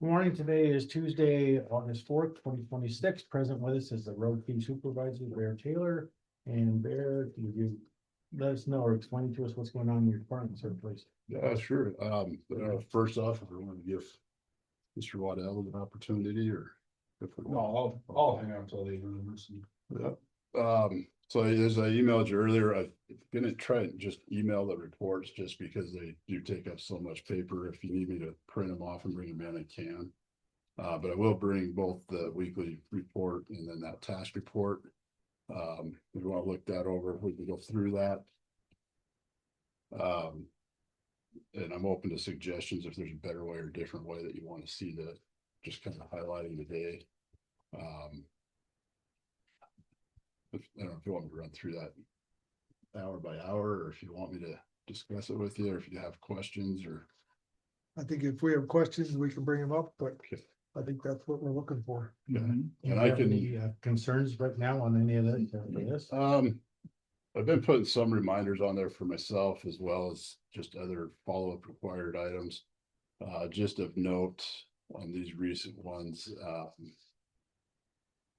Good morning. Today is Tuesday, August 4th, 2026. Present with us is the road team supervisor, Bear Taylor. And Bear, can you let us know or explain to us what's going on in your department, sir, please? Yeah, sure. First off, if we want to give Mr. Waddell an opportunity, or if we No, I'll hang out until they remember. yeah. So as I emailed you earlier, I'm gonna try and just email the reports just because they do take up so much paper. If you need me to print them off and bring them in, I can. But I will bring both the weekly report and then that task report. If you want to look that over, we can go through that. And I'm open to suggestions if there's a better way or different way that you want to see the just kind of highlighting the day. I don't know if you want me to run through that hour by hour, or if you want me to discuss it with you, or if you have questions, or I think if we have questions, we can bring them up, but okay. I think that's what we're looking for. Yeah. Do you And I have can any concerns right now on any of this? I've been putting some reminders on there for myself as well as just other follow-up required items. Just of note on these recent ones,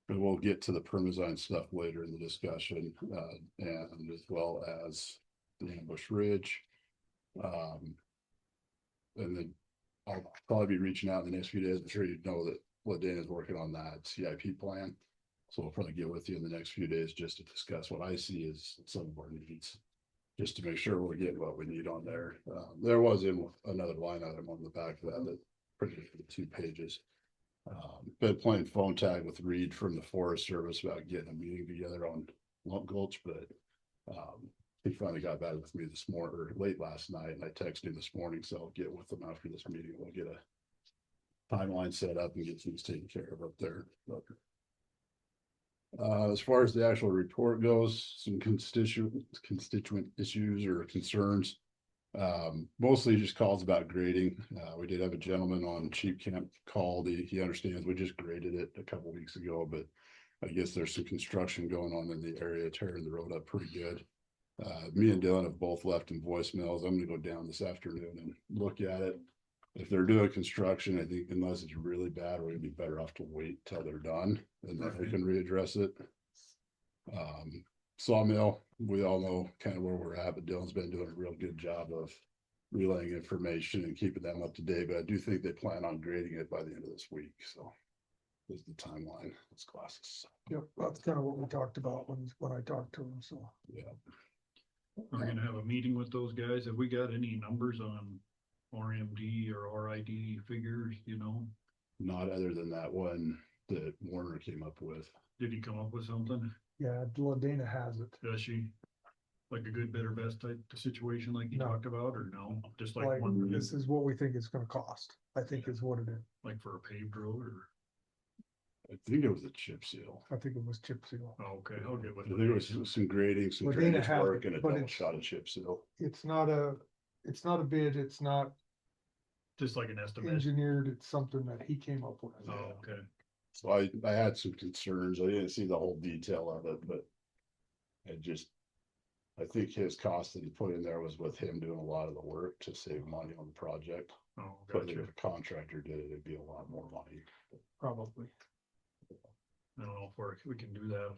but we'll get to the Permazyme stuff later in the discussion, and as well as the Ambush Ridge. And then I'll probably be reaching out in the next few days. I'm sure you know that Ladana is working on that CIP plan. So we'll probably get with you in the next few days just to discuss what I see as some of our needs, just to make sure we're getting what we need on there. There was in another line item on the back of that printed for the 2 pages. Been playing phone tag with Reed from the Forest Service about getting a meeting together on Lump Gulch, but he finally got back with me this morning or late last night, and I texted him this morning, so I'll get with him after this meeting. We'll get a timeline set up and get things taken care of up there. As far as the actual report goes, some constituent issues or concerns. Mostly just calls about grading. We did have a gentleman on Cheap Camp called. He understands we just graded it a couple weeks ago, but I guess there's some construction going on in the area, tearing the road up pretty good. Me and Dylan have both left in voicemails. I'm gonna go down this afternoon and look at it. If they're doing construction, I think unless it's really bad, we're gonna be better off to wait till they're done and then we can readdress it. Sawmill, we all know kind of where we're at, but Dylan's been doing a real good job of relaying information and keeping them up to date. But I do think they plan on grading it by the end of this week. So this is the timeline. It's classes. Yep, that's kind of what we talked about when I talked to him, so. Yeah. We're gonna have a meeting with those guys. Have we got any numbers on RMD or RID figures, you know? Not other than that one that Warner came up with. Did he come up with something? Yeah, Ladana has it. Does she? Like a good, better, best type of situation like you No. talked about, or no? Just like Like, one, this is what we think it's gonna cost, I think is what it is. like for a paved road, or? I think it was a chip seal. I think it was chip seal. Oh, okay, I'll get with I think it was some grading, some Ladana drainage has work, it, and a but double it's- shot of chip seal. It's not a bid, it's not Just like an estimate. engineered, it's something that he came up with. Oh, okay. So I had some concerns. I didn't see the whole detail of it, but I think his cost that he put in there was with him doing a lot of the work to save money on the project. Oh, But gotcha. if a contractor did it, it'd be a lot more money. Probably. I don't know if we can do that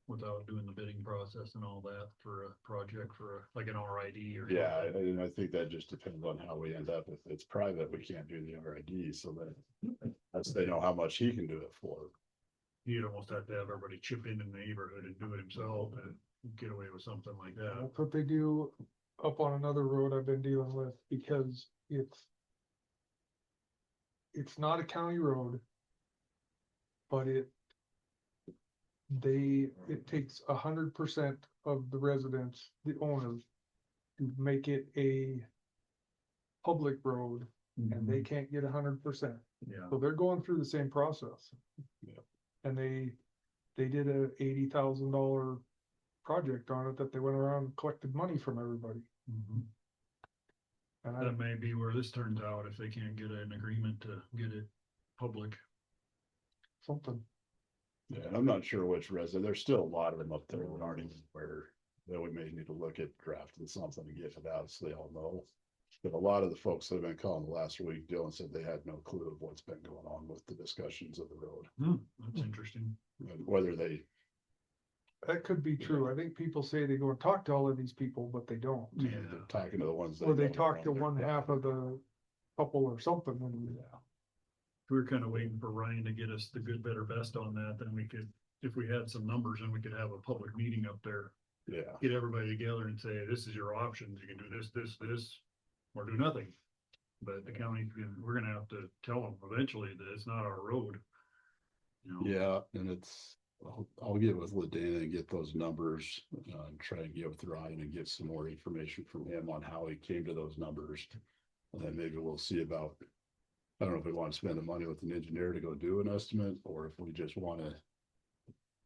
without doing the bidding process and all that for a project like an RID or. Yeah, something. and I think that just depends on how we end up. If it's private, we can't do the RID, so that's they know how much he can do it for. You'd almost have to have everybody chip in the neighborhood and do it himself and get away with something like that. That's what they do up on another road I've been dealing with, because it's not a county road, but it takes 100% of the residents, the owners, to make it a public road, and they can't get 100%. Yeah, So they're going through the same process. Yeah. And they did a $80,000 project on it that they went around and collected money from everybody. And that may be where this turns out if they can't get an agreement to get it public. something. Yeah, and I'm not sure which resident. There's still a lot of them up there that aren't even aware that we may need to look at drafting something to get it out so they all know. But a lot of the folks that have been calling the last week, Dylan said they had no clue of what's been going on with the discussions of the road. That's interesting. And whether they, That could be true. I think people say they go and talk to all of these people, but they don't. Yeah. they're talking to the ones. Or they know talk to from one their- half of the couple or something when we. We were kind of waiting for Ryan to get us the good, better, best on that, then we could, if we had some numbers, then we could have a public meeting up there. Yeah, Get everybody together and say, this is your options, you can do this, this, this, or do nothing. But the county, we're gonna have to tell them eventually that it's not our road. You know? yeah, and I'll get with Ladana and get those numbers, and try and get with Ryan and get some more information from him on how he came to those numbers. And then maybe we'll see about, I don't know if we want to spend the money with an engineer to go do an estimate, or if we just want to,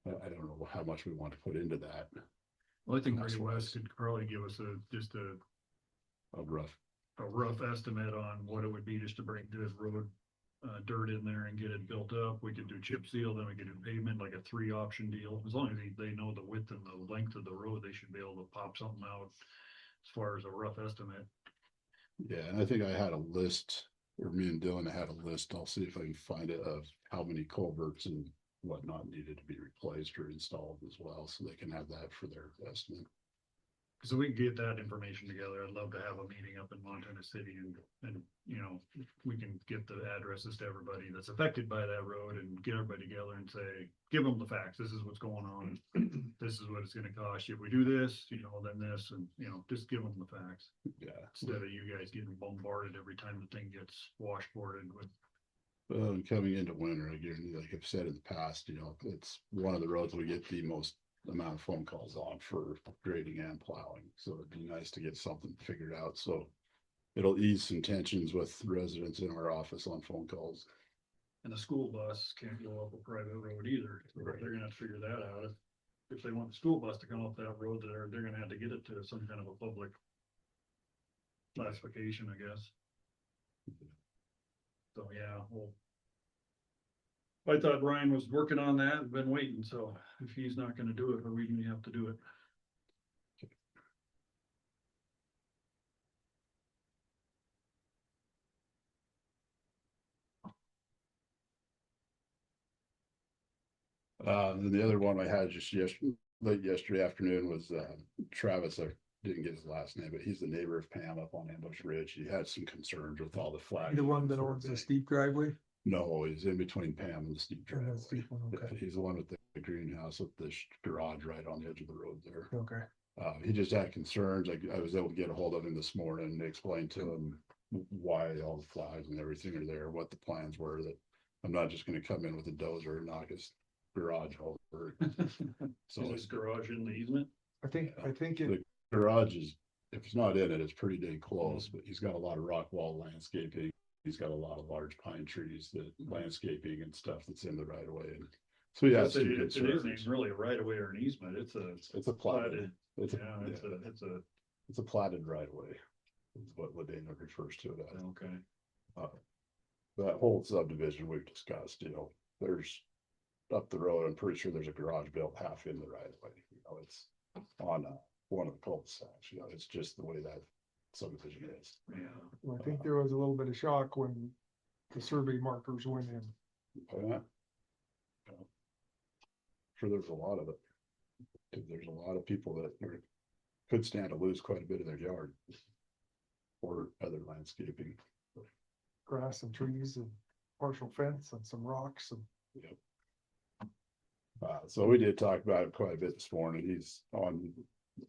I don't know how much we want to put into that, Well, I think That's Ray what I West could probably give us just a rough. rough estimate on what it would be just to bring the road dirt in there and get it built up. We could do chip seal, then we could do pavement, like a 3-option deal. As long as they know the width and the length of the road, they should be able to pop something out as far as a rough estimate. Yeah, and I think I had a list, or me and Dylan had a list. I'll see if I can find it of how many culverts and whatnot needed to be replaced or installed as well, so they can have that for their estimate. So we can get that information together. I'd love to have a meeting up in Montana City and, you know, we can get the addresses to everybody that's affected by that road and get everybody together and say, give them the facts. This is what's going on. This is what it's gonna cost you. If we do this, you know, then this, and, you know, just give them the facts. Yeah. Instead of you guys getting bombarded every time the thing gets washboarded with. Well, and coming into winter, again, like I've said in the past, you know, it's one of the roads we get the most amount of phone calls on for grading and plowing. So it'd be nice to get something figured out. So it'll ease some tensions with residents in our office on phone calls. And the school bus can't go up a private road either. Right. They're gonna have to figure that out. If they want the school bus to come up that road, they're gonna have to get it to some kind of a public classification, I guess. So, yeah, well. I thought Ryan was working on that and been waiting, so if he's not gonna do it, we may have to do it. And the other one I had just late yesterday afternoon was Travis. I didn't get his last name, but he's the neighbor of Pam up on Ambush Ridge. He had some concerns with all the flags. The one that owns the steep driveway. No, he's in between Pam and the steep And driveway. the steep one, okay. He's the one with the greenhouse with the garage right on the edge of the road there. Okay. He just had concerns. I was able to get a hold of him this morning and explain to him why all the flags and everything are there, what the plans were, that I'm not just gonna come in with a dozer and knock his garage over. So Is his garage in the easement? I think it, garage is, if it's not in it, it's pretty dang close, but he's got a lot of rock wall landscaping. He's got a lot of large pine trees, the landscaping and stuff that's in the right of way. And so yeah, It isn't even really a right of way or an easement. It's a platted, it's a a platted right of way. Is what Ladana refers to it as. okay. That whole subdivision we've discussed, you know, there's up the road, I'm pretty sure there's a garage built half in the right of way. You know, it's on one of the cul-de-sacs, you know, it's just the way that subdivision is. Yeah. I think there was a little bit of shock when the survey markers went in. Yeah. Sure, there's a lot of it. 'Cause there's a lot of people that could stand to lose quite a bit of their yard. Or other landscaping. Grass and trees and partial fence and some rocks and. So we did talk about it quite a bit this morning.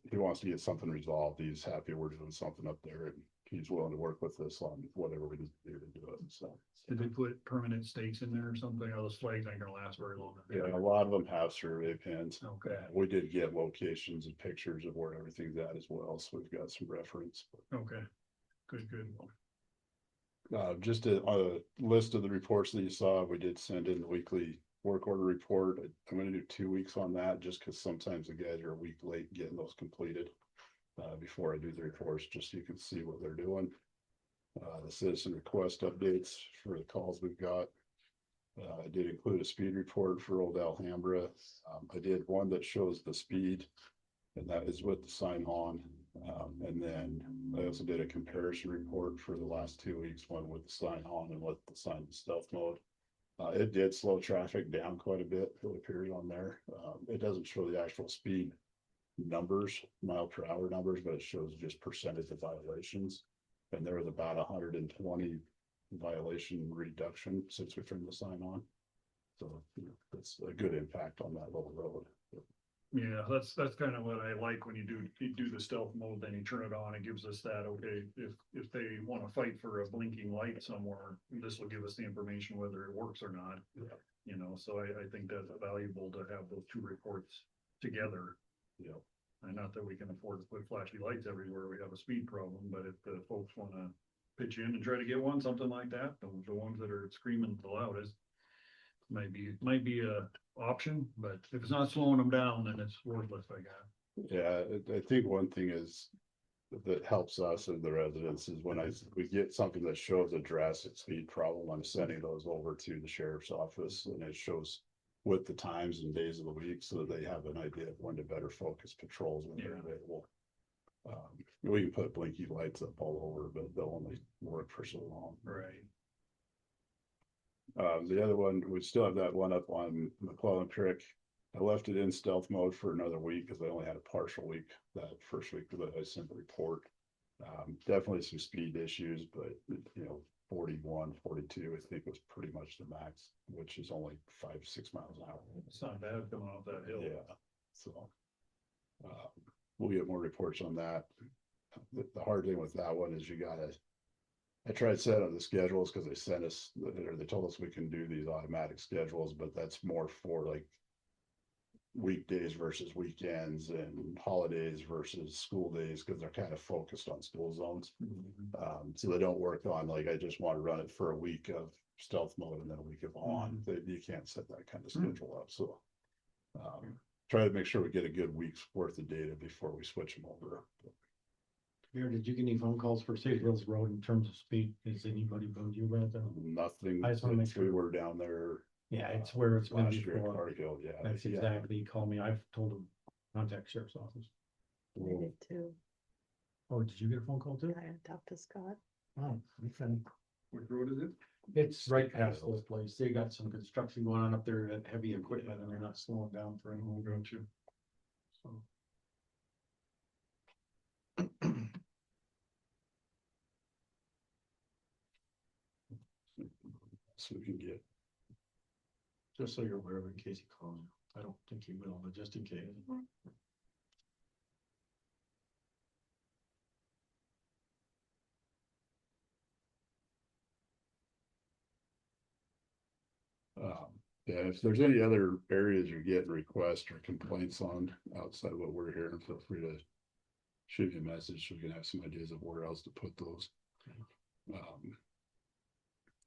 He wants to get something resolved. He's happy we're doing something up there and he's willing to work with us on whatever we need to do to do it, so. Did they put permanent stakes in there or something? Oh, those flags ain't gonna last very long. Yeah, a lot of them have survey pins. Okay, We did get locations and pictures of where everything's at as well, so we've got some reference. okay. Good. Just a list of the reports that you saw, we did send in the weekly work order report. I'm gonna do 2 weeks on that, just because sometimes the guys are a week late getting those completed. Before I do the reports, just so you can see what they're doing. The citizen request updates for the calls we've got. I did include a speed report for Old Alhambra. I did one that shows the speed, and that is with the sign on. And then I also did a comparison report for the last 2 weeks, one with the sign on and with the sign in stealth mode. It did slow traffic down quite a bit for the period on there. It doesn't show the actual speed numbers, mile per hour numbers, but it shows just percentage of violations. And there was about 120 violation reduction since we turned the sign on. So that's a good impact on that little road. Yeah, that's kind of what I like when you do the stealth mode, then you turn it on, it gives us that, okay, if they want to fight for a blinking light somewhere, this will give us the information whether it works or not. Yeah. You know, so I think that's valuable to have those two reports together. Yeah. And not that we can afford to put flashy lights everywhere we have a speed problem, but if the folks want to pitch in and try to get one, something like that, the ones that are screaming the loudest, might be a option, but if it's not slowing them down, then it's worthless, I guess. Yeah, I think one thing is that helps us and the residents is when we get something that shows a drastic speed problem, I'm sending those over to the sheriff's office and it shows with the times and days of the week so that they have an idea of when to better focus patrols when they're available. We can put blinky lights up all over, but they'll only work for so long. Right. The other one, we still have that one up on McClellan Creek. I left it in stealth mode for another week because I only had a partial week that first week that I sent the report. Definitely some speed issues, but 41, 42, I think was pretty much the max, which is only 5-6 miles an hour. It's not bad coming off that hill. Yeah, so we'll get more reports on that. The hard thing with that one is I tried setting up the schedules because they sent us, or they told us we can do these automatic schedules, but that's more for like weekdays versus weekends and holidays versus school days because they're kind of focused on school zones. So they don't work on like, I just want to run it for a week of stealth mode and then a week of on. You can't set that kind of schedule up. So try to make sure we get a good week's worth of data before we switch them over. Here, did you get any phone calls for City Hills Road in terms of speed? Has anybody phoned you about that? Nothing. I just wanna make sure. We were down there. Yeah, it's where it's been Last year at before. Cargill, yeah. That's exactly, he called me. I've told him, contact sheriff's office. I did too. Oh, did you get a phone call too? I had talked to Scott. Oh, okay. Which road is it? It's right past this place. They got some construction going on up there, that heavy equipment, and they're not slowing down for anyone. Got you. So. So we can get, Just so you're aware of it in case he calls you. I don't think he will, but just in case. yeah, if there's any other areas you're getting requests or complaints on outside what we're hearing, feel free to shoot me a message so we can have some ideas of where else to put those.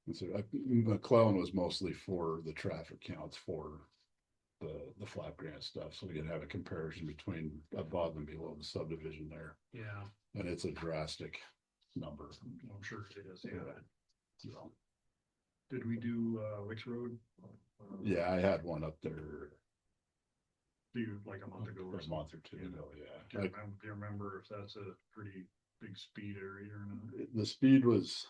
And so McClellan was mostly for the traffic counts for the flap grant stuff, so we can have a comparison between above and below the subdivision there, Yeah, and it's a drastic number. I'm sure it is, yeah. So, Did we do, which road? yeah, I had one up there Do you, like a month ago or a something? month or two ago, Do yeah. you remember if that's a pretty big speed area or not? The speed was,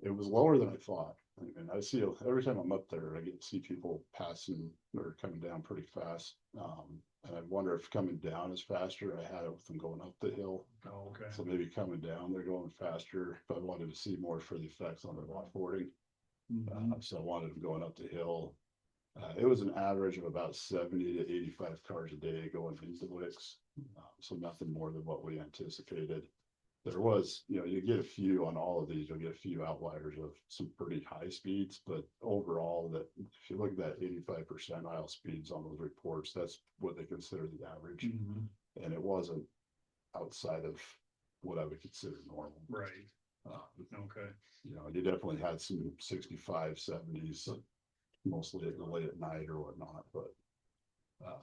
it was lower than I thought. I mean, I see every time I'm up there, I get to see people passing or coming down pretty fast. And I wonder if coming down is faster. I had it with them going up the hill. Oh, okay. So maybe coming down, they're going faster, but I wanted to see more for the effects on the offboarding. So I wanted them going up the hill. It was an average of about 70 to 85 cars a day going into Wicks. So nothing more than what we anticipated. There was, you get a few on all of these, you'll get a few outliers of some pretty high speeds, but overall that if you look at that 85 percentile speeds on those reports, that's what they consider the average. And it wasn't outside of what I would consider normal. Right, okay. You definitely had some 65, 70s, mostly late at night or whatnot, but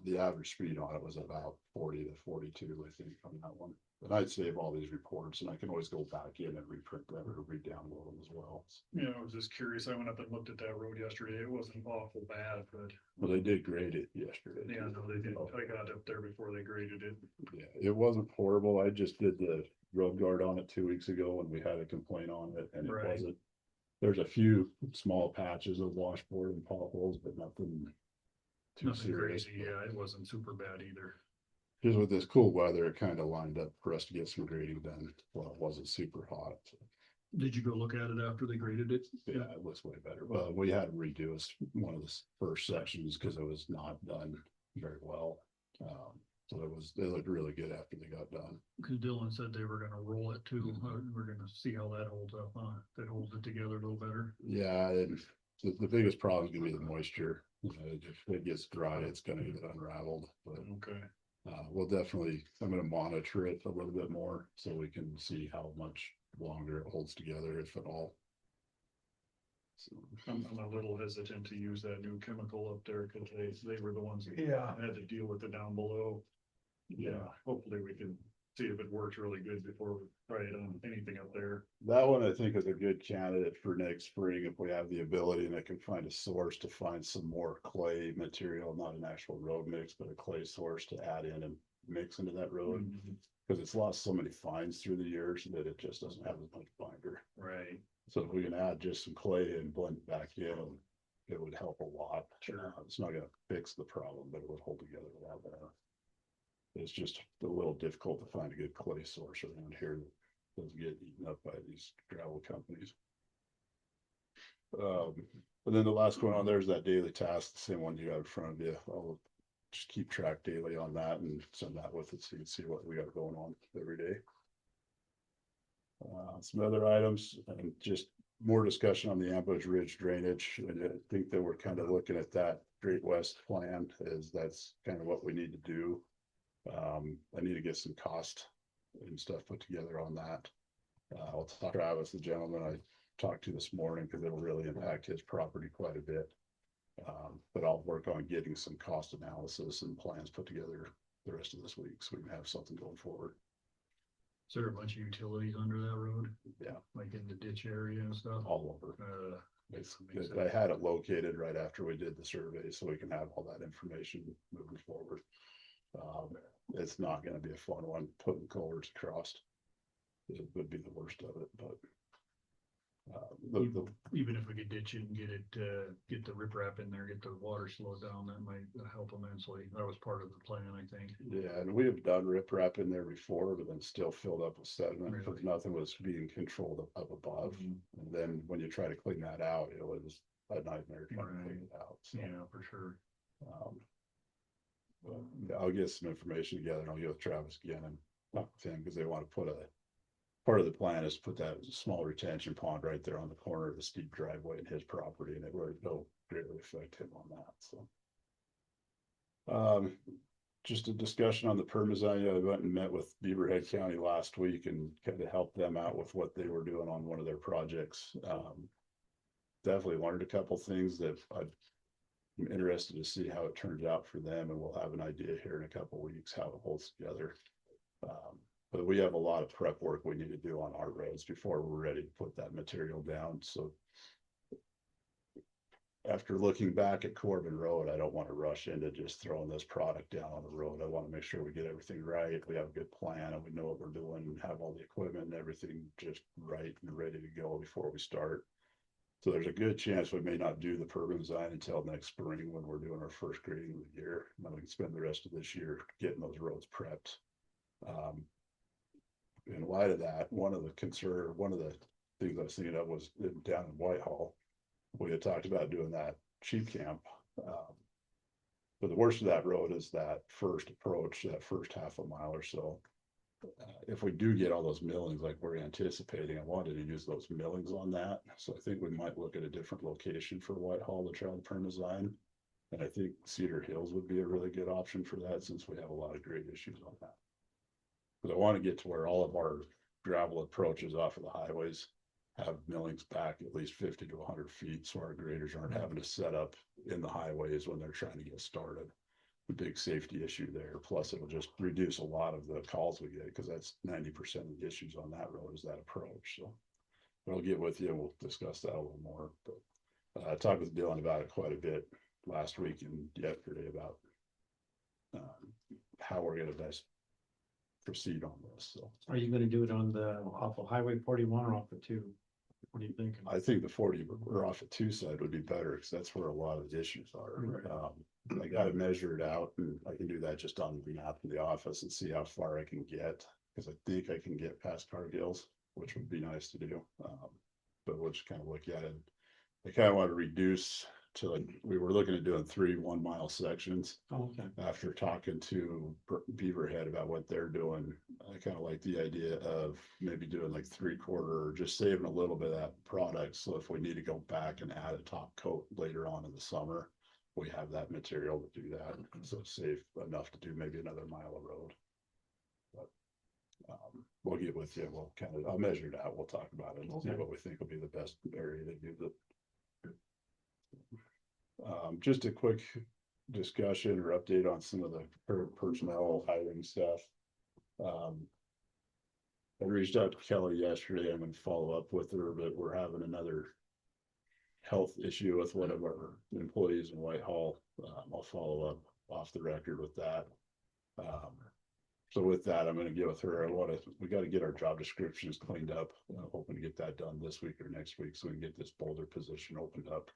the average speed on it was about 40 to 42, I think, on that one. And I'd save all these reports and I can always go back in and reprint them or re-download them as well. Yeah, I was just curious. I went up and looked at that road yesterday. It wasn't awful bad, but Well, they did grade it yesterday. yeah, no, they did. I got up there before they graded it. Yeah, it wasn't horrible. I just did the road guard on it 2 weeks ago and we had a complaint on it and it Right. wasn't. There's a few small patches of washboard and potholes, but nothing too Nothing serious. crazy. Yeah, it wasn't super bad either. Just with this cool weather, it kind of lined up for us to get some grading done. Well, it wasn't super hot. So, Did you go look at it after they graded it? yeah, it looks way better. Well, we had to redo one of the first sections because it was not done very well. So they looked really good after they got done. Cause Dylan said they were gonna roll it too. We're gonna see how that holds up, that holds it together a little better. Yeah, and the biggest problem is gonna be the moisture. If it gets dry, it's gonna get unraveled, but Okay. we'll definitely, I'm gonna monitor it a little bit more so we can see how much longer it holds together, if at all. So, I'm a little hesitant to use that new chemical up there, cause they were the ones that Yeah. had to deal with it down below. Yeah, hopefully we can see if it works really good before we try it on anything up there. that one I think is a good candidate for next spring if we have the ability and I can find a source to find some more clay material, not an actual road mix, but a clay source to add in and mix into that road. Mhm. Cause it's lost so many fines through the years that it just doesn't have as much binder. Right, So if we can add just some clay and blend it back in, it would help a lot. Sure. It's not gonna fix the problem, but it would hold together a lot better. It's just a little difficult to find a good clay source around here that doesn't get eaten up by these gravel companies. And then the last one on there is that daily task, the same one you got in front of you. I'll just keep track daily on that and send that with it so you can see what we got going on every day. Some other items and just more discussion on the Ambush Ridge drainage. And I think that we're kind of looking at that Great West plan as that's kind of what we need to do. I need to get some cost and stuff put together on that. I'll talk to Travis, the gentleman I talked to this morning, because it'll really impact his property quite a bit. But I'll work on getting some cost analysis and plans put together the rest of this week so we can have something going forward. is there a bunch of utilities under that road? Yeah. Like in the ditch area and stuff? All over. Makes I had it located right after we did the survey, so we can have all that information moving forward. It's not gonna be a fun one, putting culverts across. It would be the worst of it, but. Even if we could ditch it and get get the riprap in there, get the water slowed down, that might help immensely. That was part of the plan, I think. Yeah, and we have done riprap in there before, but then still filled up with sediment, because Really? nothing was being controlled up above. Mhm. And then when you try to clean that out, it was a nightmare trying to clean it out, so. Yeah, for sure. Well, yeah, I'll get some information together and I'll get with Travis again and talk with him, because they want to put part of the plan is to put that small retention pond right there on the corner of the steep driveway in his property, and it will greatly affect him on that, so. Just a discussion on the permazine. I went and met with Beaverhead County last week and kind of helped them out with what they were doing on one of their projects. Definitely learned a couple things that I'm interested to see how it turns out for them, and we'll have an idea here in a couple weeks how it holds together. But we have a lot of prep work we need to do on our roads before we're ready to put that material down, so. After looking back at Corbin Road, I don't want to rush into just throwing this product down on the road. I want to make sure we get everything right, we have a good plan, and we know what we're doing, and have all the equipment and everything just right and ready to go before we start. So there's a good chance we may not do the permanent design until next spring when we're doing our first grading of the year. And then we can spend the rest of this year getting those roads prepped. In light of that, one of the things I was thinking of was down in Whitehall. We had talked about doing that sheep camp. But the worst of that road is that first approach, that first half a mile or so. If we do get all those millings like we're anticipating, I wanted to use those millings on that. So I think we might look at a different location for Whitehall to try the permazine. And I think Cedar Hills would be a really good option for that, since we have a lot of grade issues on that. Because I want to get to where all of our gravel approaches off of the highways have millings back at least 50 to 100 feet, so our graders aren't having to set up in the highways when they're trying to get started. a big safety issue there. Plus it'll just reduce a lot of the calls we get, because that's 90% of the issues on that road is that approach. So I'll get with you and we'll discuss that a little more, but I talked with Dylan about it quite a bit last week and yesterday about how we're gonna best proceed on this. So Are you gonna do it on the, off of Highway 41 or off the 2? What are you thinking? I think the 40 or off at 2 side would be better, because that's where a lot of the issues are. Right. I gotta measure it out, and I can do that just on the map in the office and see how far I can get, because I think I can get past Cargill's, which would be nice to do. But we'll just kind of look at it. I kind of want to reduce to, like, we were looking at doing 3 1-mile sections. Oh, okay. After talking to Beaverhead about what they're doing, I kind of like the idea of maybe doing like 3/4, or just saving a little bit of that product. So if we need to go back and add a top coat later on in the summer, we have that material to do that. So it's safe enough to do maybe another mile of road. But we'll get with you. We'll kind of, I'll measure it out. We'll talk about it and see Okay. what we think will be the best area to use it. Just a quick discussion or update on some of the current personnel hiring stuff. I reached out to Kelly yesterday. I'm gonna follow up with her, but we're having another health issue with one of our employees in Whitehall. I'll follow up off the record with that. So with that, I'm gonna get with her. We gotta get our job descriptions cleaned up. Hoping to get that done this week or next week, so we can get this Boulder position opened up.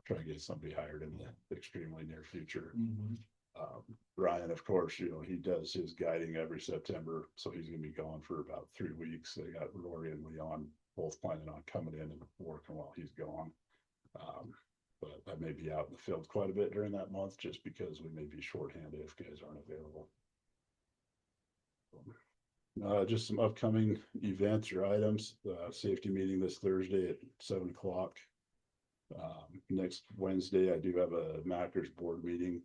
Try and get somebody hired in the extremely near future. Ryan, of course, you know, he does his guiding every September, so he's gonna be gone for about 3 weeks. They got Rory and Leon both planning on coming in and working while he's gone. But I may be out in the field quite a bit during that month, just because we may be shorthanded if guys aren't available. Just some upcoming events or items. Safety meeting this Thursday at 7 o'clock. Next Wednesday, I do have a Mackers board meeting.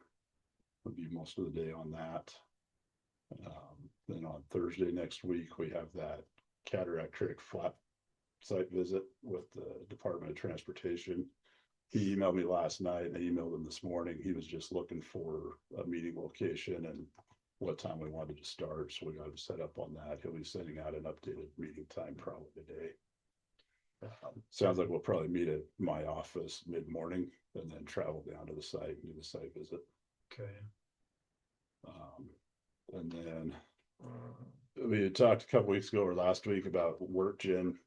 Will be most of the day on that. Then on Thursday next week, we have that Cataract Creek flat site visit with the Department of Transportation. He emailed me last night, and I emailed him this morning. He was just looking for a meeting location and what time we wanted to start, so we got him set up on that. He'll be sending out an updated meeting time probably today. Sounds like we'll probably meet at my office mid-morning and then travel down to the site and do the site visit. Okay. And then we had talked a couple weeks ago or last week about WorkGen.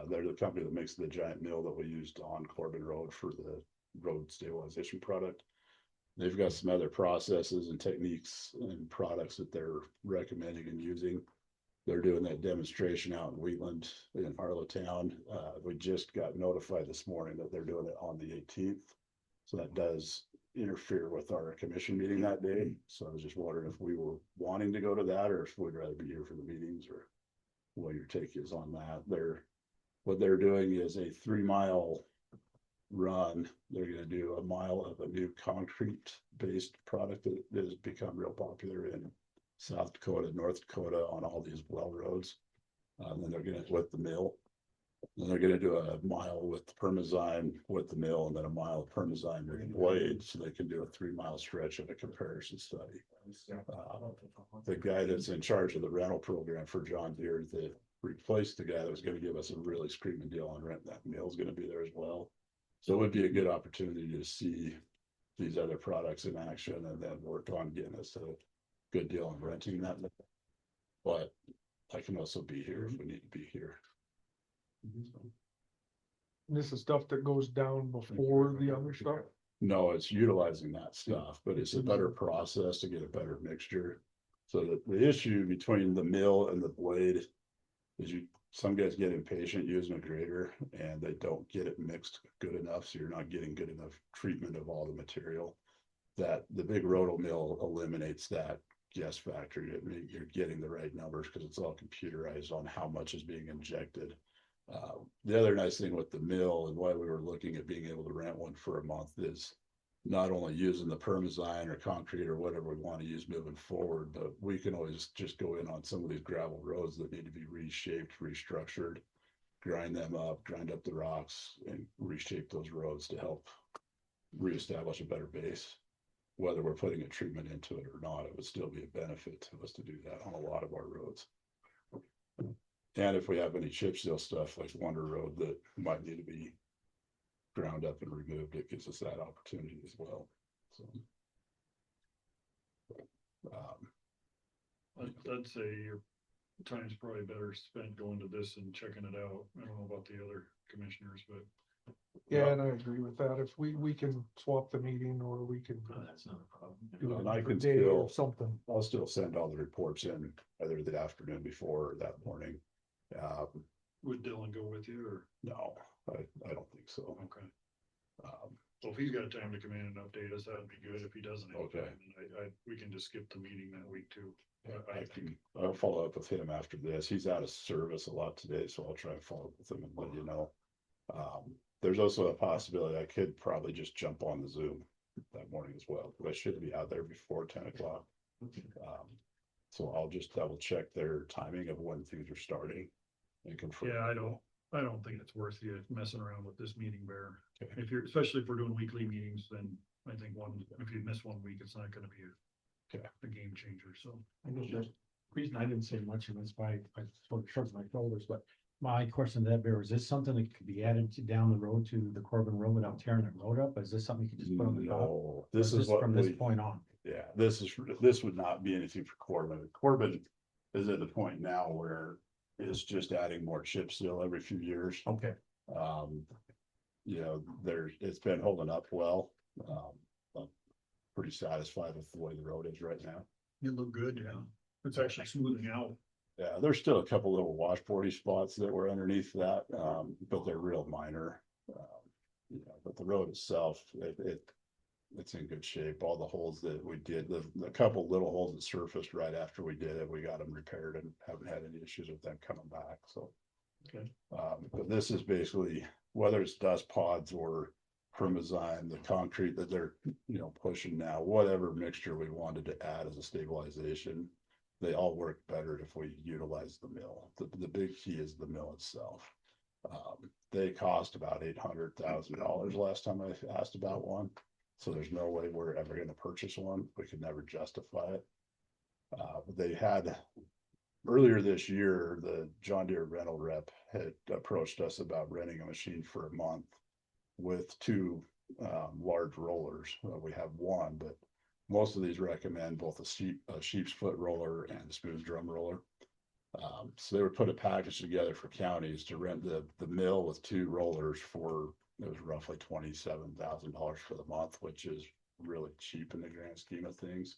They're the company that makes the giant mill that we used on Corbin Road for the road stabilization product. They've got some other processes and techniques and products that they're recommending and using. They're doing that demonstration out in Wheatland in Harlowtown. We just got notified this morning that they're doing it on the 18th. So that does interfere with our commission meeting that day. So I was just wondering if we were wanting to go to that, or if we'd rather be here for the meetings, or what your take is on that. What they're doing is a 3-mile run. They're going to do a mile of a new concrete based product that has become real popular in South Dakota, North Dakota, on all these well roads. And then they're going to, with the mill, then they're going to do a mile with the Permazyme with the mill, and then a mile of Permazyme with the blade, so they can do a 3-mile stretch of a comparison study. The guy that's in charge of the rental program for John Deere, that replaced the guy that was going to give us a really screaming deal on rent, that mill is going to be there as well. So it would be a good opportunity to see these other products in action, and then work on getting us a good deal on renting that. But I can also be here if we need to be here. This is stuff that goes down before the other stuff. No, it's utilizing that stuff, but it's a better process to get a better mixture. So that the issue between the mill and the blade is some guys get impatient using a grader and they don't get it mixed good enough. So you're not getting good enough treatment of all the material. That the big roto mill eliminates that guess factor. You're getting the right numbers because it's all computerized on how much is being injected. The other nice thing with the mill, and why we were looking at being able to rent one for a month, is not only using the Permazyme or concrete or whatever we want to use moving forward, but we can always just go in on some of these gravel roads that need to be reshaped, restructured, grind them up, grind up the rocks, and reshape those roads to help reestablish a better base. whether we're putting a treatment into it or not, it would still be a benefit to us to do that on a lot of our roads. And if we have any chip seal stuff like Wonder Road that might need to be ground up and removed, it gives us that opportunity as well, so. I'd say your time's probably better spent going to this and checking it out. I don't know about the other commissioners, but Yeah, and I agree with that. If we can swap the meeting or we can That's not a problem. do And it I a can day or still- something. I'll still send all the reports in either the afternoon before or that morning. would Dylan go with you or? No, I don't think so. Okay. Um, Well, if he's got time to come in and update us, that'd be good. If he doesn't have Okay. time, then we can just skip the meeting that week too. I'll follow up with him after this. He's out of service a lot today, so I'll try and follow up with him and let you know. There's also a possibility I could probably just jump on the Zoom that morning as well, but I should be out there before 10 o'clock. So I'll just double check their timing of when things are starting and confirm. Yeah, I don't think it's worth you messing around with this meeting, Bear. Okay. Especially if we're doing weekly meetings, then I think if you miss 1 week, it's not gonna be Okay. a game changer, so. I guess the reason I didn't say much of it's by, I sort of shrugged my shoulders, but my question to that, Bear, is this something that could be added to down the road to the Corbin Road without tearing the road up? Is this something you could just put on the top? No, Or this is what from this we, point on? yeah, this would not be anything for Corbin. Corbin is at the point now where it's just adding more chip seal every few years. Okay. You know, it's been holding up well. I'm pretty satisfied with the way the road is right now. You look good, yeah. It's actually smoothing out. Yeah, there's still a couple little washboardy spots that were underneath that, but they're real minor. You know, but the road itself, it's in good shape. All the holes that we did, the couple little holes that surfaced right after we did it, we got them repaired and haven't had any issues with them coming back, so. Okay. But this is basically, whether it's dust pods or Promazine, the concrete that they're, pushing now, whatever mixture we wanted to add as a stabilization, they all work better if we utilize the mill. The big key is the mill itself. They cost about $800,000 last time I asked about one. So there's no way we're ever gonna purchase one. We could never justify it. They had, earlier this year, the John Deere rental rep had approached us about renting a machine for a month with two large rollers. We have one, but most of these recommend both a sheep's foot roller and a smooth drum roller. So they would put a package together for counties to rent the mill with two rollers for, it was roughly $27,000 for the month, which is really cheap in the grand scheme of things.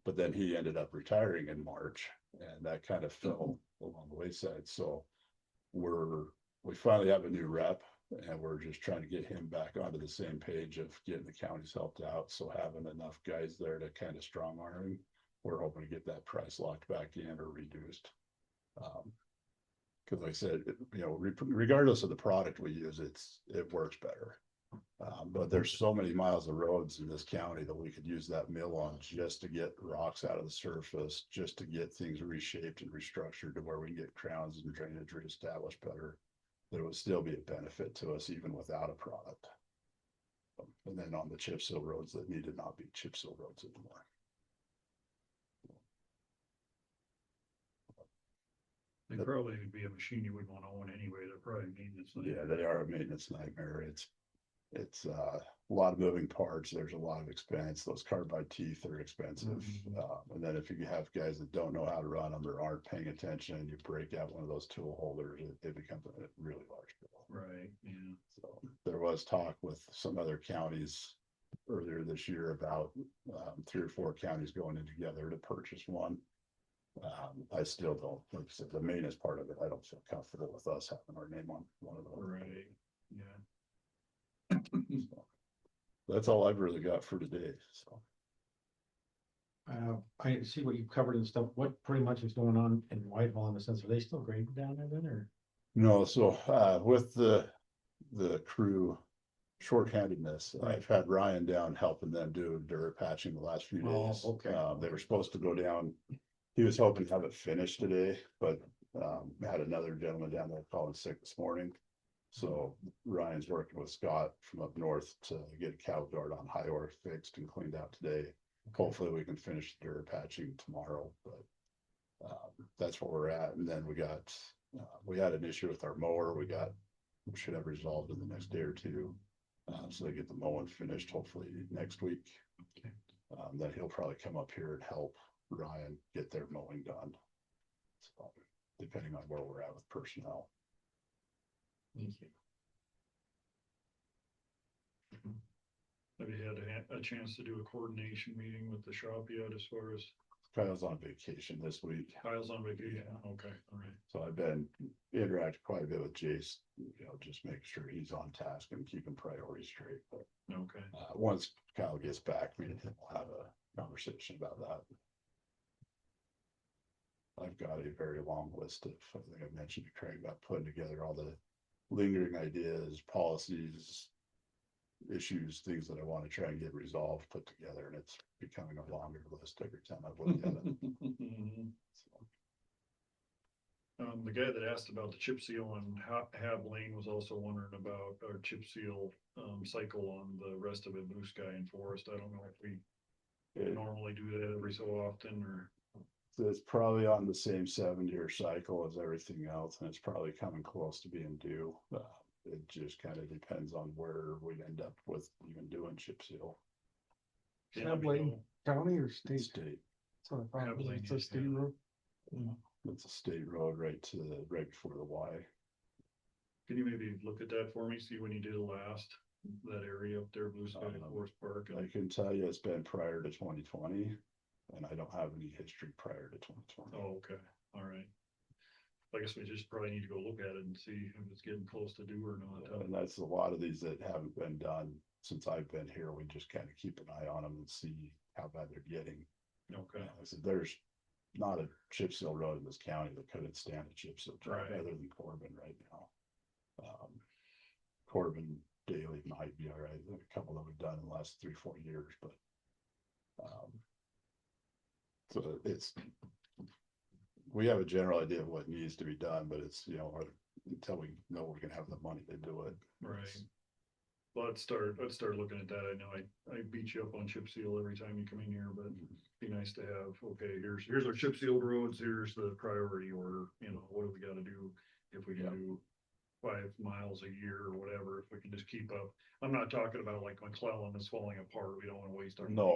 But then he ended up retiring in March, and that kind of fell along the wayside. So we finally have a new rep, and we're just trying to get him back onto the same page of getting the counties helped out. So having enough guys there to kind of strong arm him, we're hoping to get that price locked back in or reduced. Because like I said, regardless of the product we use, it works better. But there's so many miles of roads in this county that we could use that mill on just to get rocks out of the surface, just to get things reshaped and restructured to where we can get crowns and drainage reestablished better. That it would still be a benefit to us even without a product. And then on the chip seal roads that need to not be chip seal roads anymore. They probably would be a machine you wouldn't want to own anyway. They're probably maintenance. Yeah, they are a maintenance nightmare. It's a lot of moving parts. There's a lot of expense. Those carbide teeth are expensive. And then if you have guys that don't know how to run them or aren't paying attention and you break out one of those tool holders, it becomes a really large bill. Right, yeah. So there was talk with some other counties earlier this year about 3 or 4 counties going in together to purchase one. I still don't, like I said, the maintenance part of it, I don't feel comfortable with us having our name on one of those. Right, yeah. So, that's all I've really got for today, so. I see what you've covered and stuff. What pretty much is going on in Whitehall in the sense, are they still grading down there then, or? No, so with the crew shorthandedness, I've had Ryan down helping them do dirt patching the last few Oh, days. okay. They were supposed to go down, he was hoping to have it finished today, but had another gentleman down there calling sick this morning. So Ryan's working with Scott from up north to get a cattle guard on Highway fixed and cleaned out today. Hopefully we can finish the dirt patching tomorrow, but that's where we're at. And then we had an issue with our mower. We should have resolved in the next day or two. So they get the mowing finished hopefully next week. Then he'll probably come up here and help Ryan get their mowing done. So, depending on where we're at with personnel. Thank you. Have you had a chance to do a coordination meeting with the shop yet as far as Kyle's on vacation this week, Kyle's on vacation? Okay, all right. so I've been interacting quite a bit with Jace, just making sure he's on task and keeping priorities straight. But Okay, once Kyle gets back, we'll have a conversation about that. I've got a very long list of, I think I mentioned to Craig about putting together all the lingering ideas, policies, issues, things that I want to try and get resolved, put together, and it's becoming a longer list every time I've looked at it. So, the guy that asked about the chip seal on Hab Lane was also wondering about our chip seal cycle on the rest of it, Blue Sky and Forest. I don't know if we it- normally do that every so often or. So it's probably on the same 7-year cycle as everything else, and it's probably coming close to being due. It just kind of depends on where we end up with even doing chip seal. Yeah, Hab Lane County or state? State, So I thought Hab it was Lane, a yeah. state road. it's a state road right before the Y. Can you maybe look at that for me, see when you did last, that area up there, Blue Sky, Forest Park? I can tell you it's been prior to 2020, and I don't have any history prior to 2020. Oh, okay, all right. I guess we just probably need to go look at it and see if it's getting close to due or not. And that's a lot of these that haven't been done since I've been here. We just kind of keep an eye on them and see how bad they're getting. Okay, I said, there's not a chip seal road in this county that couldn't stand a chip seal job Right. other than Corbin right now. Corbin Daily might be all right. A couple that we've done in the last 3-4 years, but so we have a general idea of what needs to be done, but it's, until we know we're gonna have the money to do it. right. Well, let's start looking at that. I know I beat you up on chip seal every time you come in here, but it'd be nice to have, okay, here's our chip sealed roads, here's the priority order, what do we gotta do? If we can do 5 miles a year or whatever, if we can just keep up. I'm not talking about like McClellan is falling apart. We don't wanna waste our money,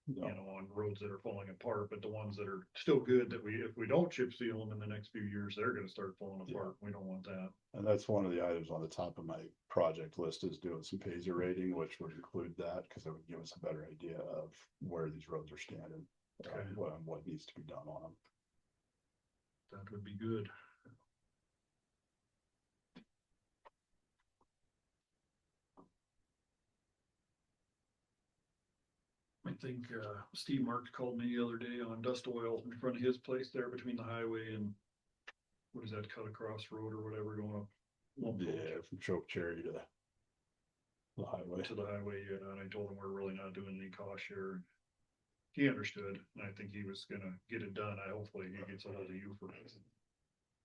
No, on roads that are falling apart, but the ones that are still good that if we don't chip seal them in the next few years, they're gonna start falling Yeah. apart. We don't want that. and that's one of the items on the top of my project list is doing some Pazer rating, which would include that, because it would give us a better idea of where these roads are standing. Okay. What needs to be done on them. That would be good. I think Steve Marks called me the other day on dust oil in front of his place there between the highway and what is that, cut across road or whatever going up. Yeah, from Choke Cherry to the highway. To the highway, and I told him we're really not doing any cost share. He understood, and I think he was gonna get it done. Hopefully he gets a hold of you for this.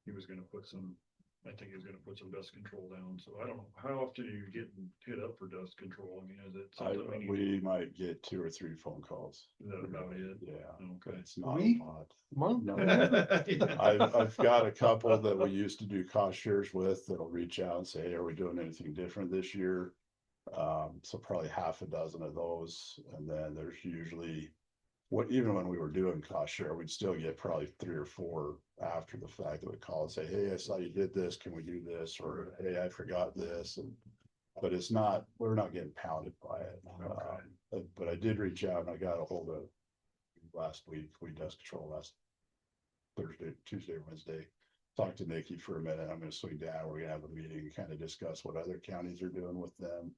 He was gonna I think he was gonna put some dust control down, so I don't know, how often are you getting hit up for dust control? I mean, is it something we need? We might get 2 or 3 phone calls. Is that about it? Yeah, Okay. it's not a Week? lot. Month? No. I've got a couple that we used to do cost shares with that'll reach out and say, hey, are we doing anything different this year? So probably half a dozen of those, and then there's usually even when we were doing cost share, we'd still get probably 3 or 4 after the fact that would call and say, hey, I saw you did this, can we do this? Or hey, I forgot this. But we're not getting pounded by it. But I did reach out and I got a hold of last week. We dust control last Thursday, Tuesday, Wednesday. Talked to Nikki for a minute. I'm gonna swing down. We're gonna have a meeting and kind of discuss what other counties are doing with them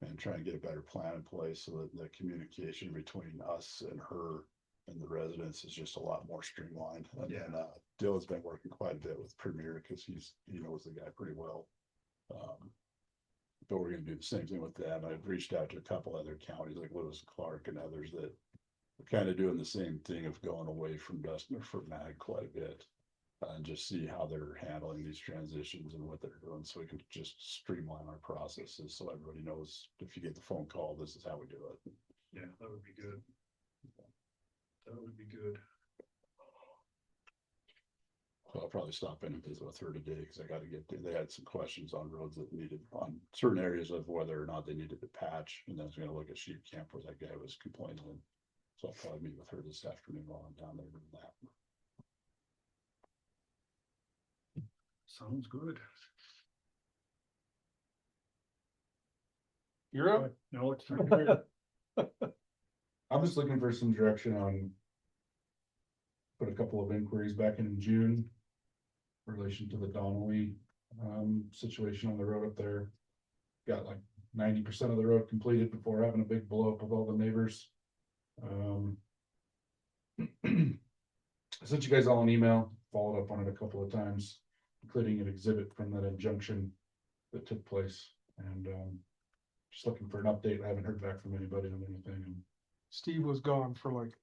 and try and get a better plan in place so that the communication between us and her and the residents is just a lot more streamlined. And then Dylan's been working quite a bit with Premier because he knows the guy pretty well. But we're gonna do the same thing with them. I've reached out to a couple other counties like Lewis and Clark and others that are kind of doing the same thing of going away from dust or from mag quite a bit. And just see how they're handling these transitions and what they're doing, so we can just streamline our processes, so everybody knows if you get the phone call, this is how we do it. Yeah, that would be good. That would be good. So I'll probably stop in and visit with her today, because I gotta they had some questions on roads that needed, on certain areas of whether or not they needed to patch, and then I was gonna look at Sheep Camp where that guy was complaining. So I'll probably meet with her this afternoon while I'm down there doing that. Sounds good. You're up. No, it's not good. I'm just looking for some direction on. Put a couple of inquiries back in June. In relation to the Donnelly, situation on the road up there. Got like 90% of the road completed before having a big blow up with all the neighbors. I sent you guys all an email, followed up on it a couple of times, including an exhibit from that injunction that took place, and just looking for an update. I haven't heard back from anybody on anything. And Steve was gone for like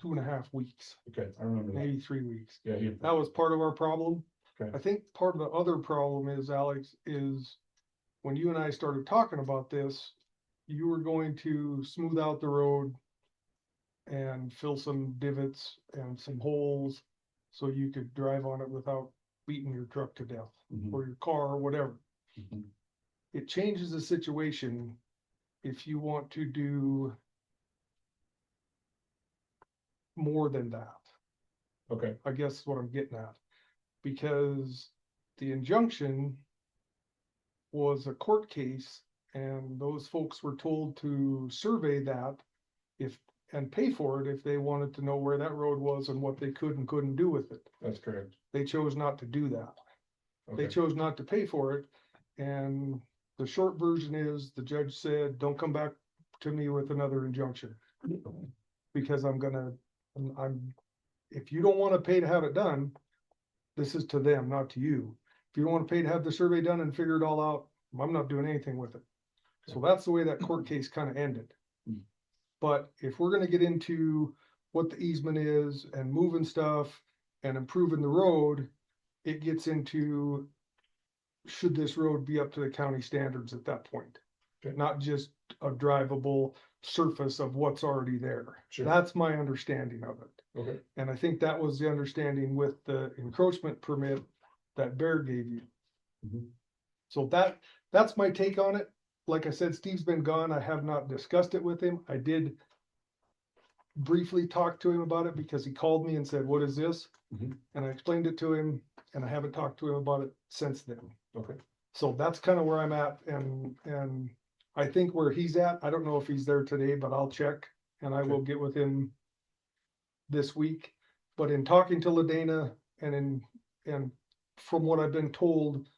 2.5 weeks, okay, I remember that. maybe 3 weeks. Yeah, That was part of our problem. Okay. I think part of the other problem is, Alex, is when you and I started talking about this, you were going to smooth out the road and fill some divots and some holes so you could drive on it without beating your truck to death Mhm. or your car or whatever. Mhm. It changes the situation if you want to do more than that. Okay, I guess is what I'm getting at. Because the injunction was a court case, and those folks were told to survey that and pay for it if they wanted to know where that road was and what they could and couldn't do with it. that's correct. They chose not to do that. They Okay, chose not to pay for it, and the short version is, the judge said, don't come back to me with another injunction. Because if you don't wanna pay to have it done, this is to them, not to you. If you don't wanna pay to have the survey done and figure it all out, I'm not doing anything with it. So that's the way that court case kinda ended. Hmm. But if we're gonna get into what the easement is and moving stuff and improving the road, it gets into, should this road be up to the county standards at that point? Okay. Not just a drivable surface of what's already there. Sure. That's my understanding of it. okay, And I think that was the understanding with the encroachment permit that Bear gave you. Mhm. So that's my take on it. Like I said, Steve's been gone. I have not discussed it with him. I did briefly talk to him about it because he called me and said, what is this? Mhm. And I explained it to him, and I haven't talked to him about it since then. okay, So that's kind of where I'm at, and I think where he's at, I don't know if he's there today, but I'll check, and I will get with him this week. But in talking to Ladena and from what I've been told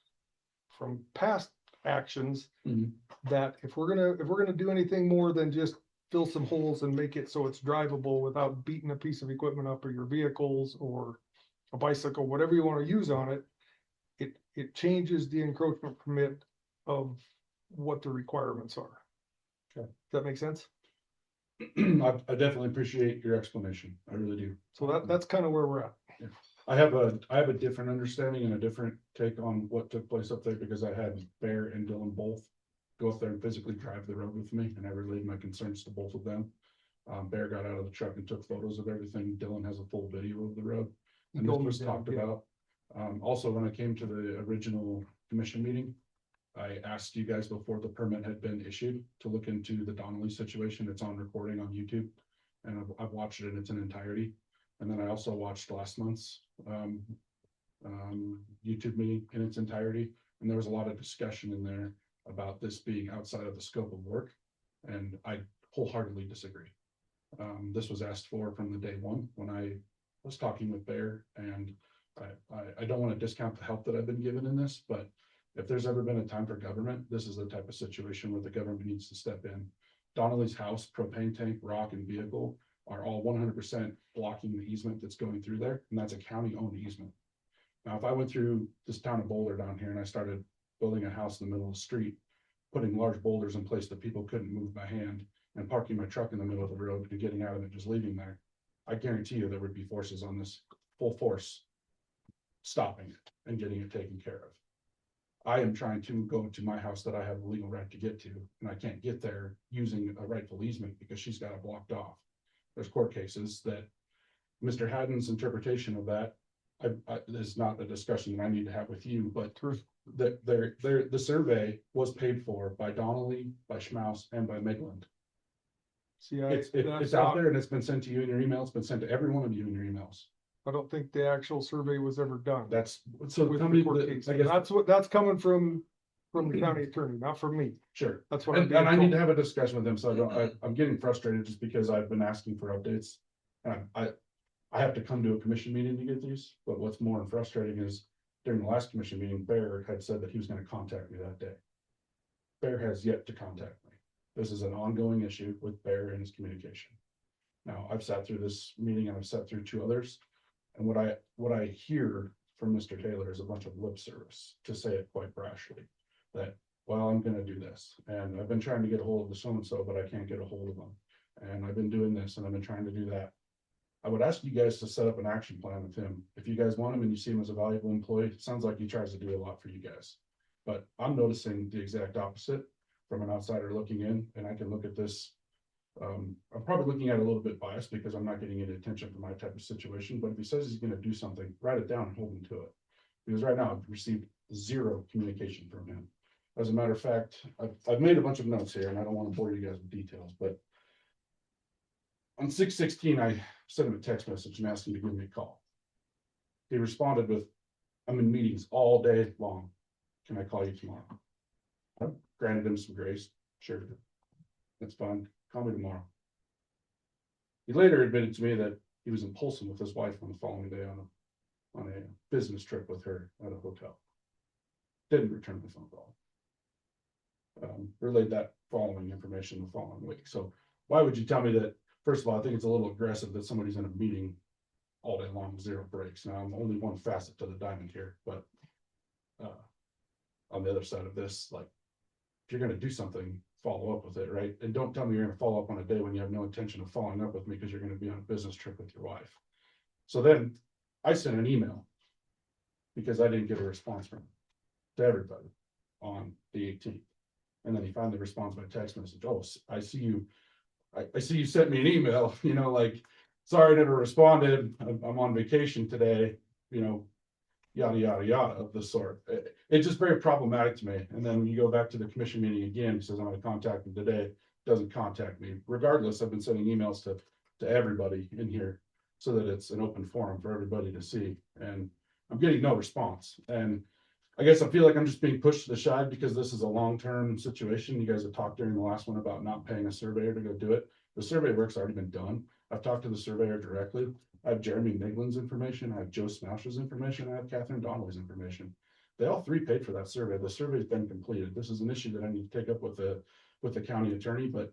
from past actions, Mhm. that if we're gonna do anything more than just fill some holes and make it so it's drivable without beating a piece of equipment up or your vehicles or a bicycle, whatever you want to use on it, it changes the encroachment permit of what the requirements are. Okay. Does that make sense? I definitely appreciate your explanation. I really do. So that's kind of where we're at. I have a different understanding and a different take on what took place up there, because I had Bear and Dylan both go up there and physically drive the road with me, and I relayed my concerns to both of them. Bear got out of the truck and took photos of everything. Dylan has a full video of the road. He And this told me was that, talked yeah. about. Also, when I came to the original commission meeting, I asked you guys before the permit had been issued to look into the Donnelly situation. It's on recording on YouTube. And I've watched it in its entirety. And then I also watched last month's YouTube meeting in its entirety. And there was a lot of discussion in there about this being outside of the scope of work. And I wholeheartedly disagree. This was asked for from the day one when I was talking with Bear, and I don't want to discount the help that I've been given in this, but if there's ever been a time for government, this is the type of situation where the government needs to step in. Donnelly's house, propane tank, rock, and vehicle are all 100% blocking the easement that's going through there, and that's a county-owned easement. Now, if I went through this town of Boulder down here and I started building a house in the middle of the street, putting large boulders in place that people couldn't move by hand, and parking my truck in the middle of the road and getting out of it, just leaving there, I guarantee you there would be forces on this, full force, stopping it and getting it taken care of. I am trying to go to my house that I have a legal right to get to, and I can't get there using a rightful easement because she's got it blocked off. There's court cases that Mr. Haddon's interpretation of that, is not a discussion that I need to have with you, but the survey was paid for by Donnelly, by Schmaus, and by Midland. See, It's out there and it's been sent to you in your email. It's been sent to every one of you in your emails. I don't think the actual survey was ever done. That's, so With tell the me, court I case. guess, That's coming from the county attorney, not from me. sure. That's what I'm And being I need told. to have a discussion with him, so I'm getting frustrated just because I've been asking for updates. And I have to come to a commission meeting to get these, but what's more frustrating is during the last commission meeting, Bear had said that he was gonna contact me that day. Bear has yet to contact me. This is an ongoing issue with Bear and his communication. Now, I've sat through this meeting and I've sat through two others. And what I hear from Mr. Taylor is a bunch of lip service, to say it quite brashly. That, well, I'm gonna do this, and I've been trying to get a hold of the so-and-so, but I can't get a hold of them. And I've been doing this and I've been trying to do that. I would ask you guys to set up an action plan with him. If you guys want him and you see him as a valuable employee, it sounds like he tries to do a lot for you guys. But I'm noticing the exact opposite from an outsider looking in, and I can look at this. I'm probably looking at it a little bit biased because I'm not getting any attention for my type of situation, but if he says he's gonna do something, write it down and hold him to it. Because right now I've received zero communication from him. As a matter of fact, I've made a bunch of notes here and I don't want to bore you guys with details, but on 6/16, I sent him a text message and asked him to give me a call. He responded with, I'm in meetings all day long. Can I call you tomorrow? I granted him some grace. Sure. That's fine. Call me tomorrow. He later admitted to me that he was in Polson with his wife on the following day on a business trip with her at a hotel. Didn't return the phone call. Relayed that following information the following week. So why would you tell me that? First of all, I think it's a little aggressive that somebody's in a meeting all day long, zero breaks. Now, I'm only one facet to the diamond here, but on the other side of this, like, if you're gonna do something, follow up with it, right? And don't tell me you're gonna follow up on a day when you have no intention of following up with me because you're gonna be on a business trip with your wife. So then I sent an email because I didn't get a response from him to everybody on the 18th. And then he finally responds by text message. Oh, I see you. I see you sent me an email, you know, like, sorry, I never responded. I'm on vacation today, you know, yada, yada, yada of the sort. It's just very problematic to me. And then when you go back to the commission meeting again, he says, I'm gonna contact him today, doesn't contact me. Regardless, I've been sending emails to everybody in here so that it's an open forum for everybody to see. And I'm getting no response. And I guess I feel like I'm just being pushed to the side because this is a long-term situation. You guys have talked during the last one about not paying a surveyor to go do it. The survey work's already been done. I've talked to the surveyor directly. I have Jeremy Niglin's information. I have Joe Smoush's information. I have Catherine Donnelly's information. They all three paid for that survey. The survey's been completed. This is an issue that I need to take up with the county attorney, but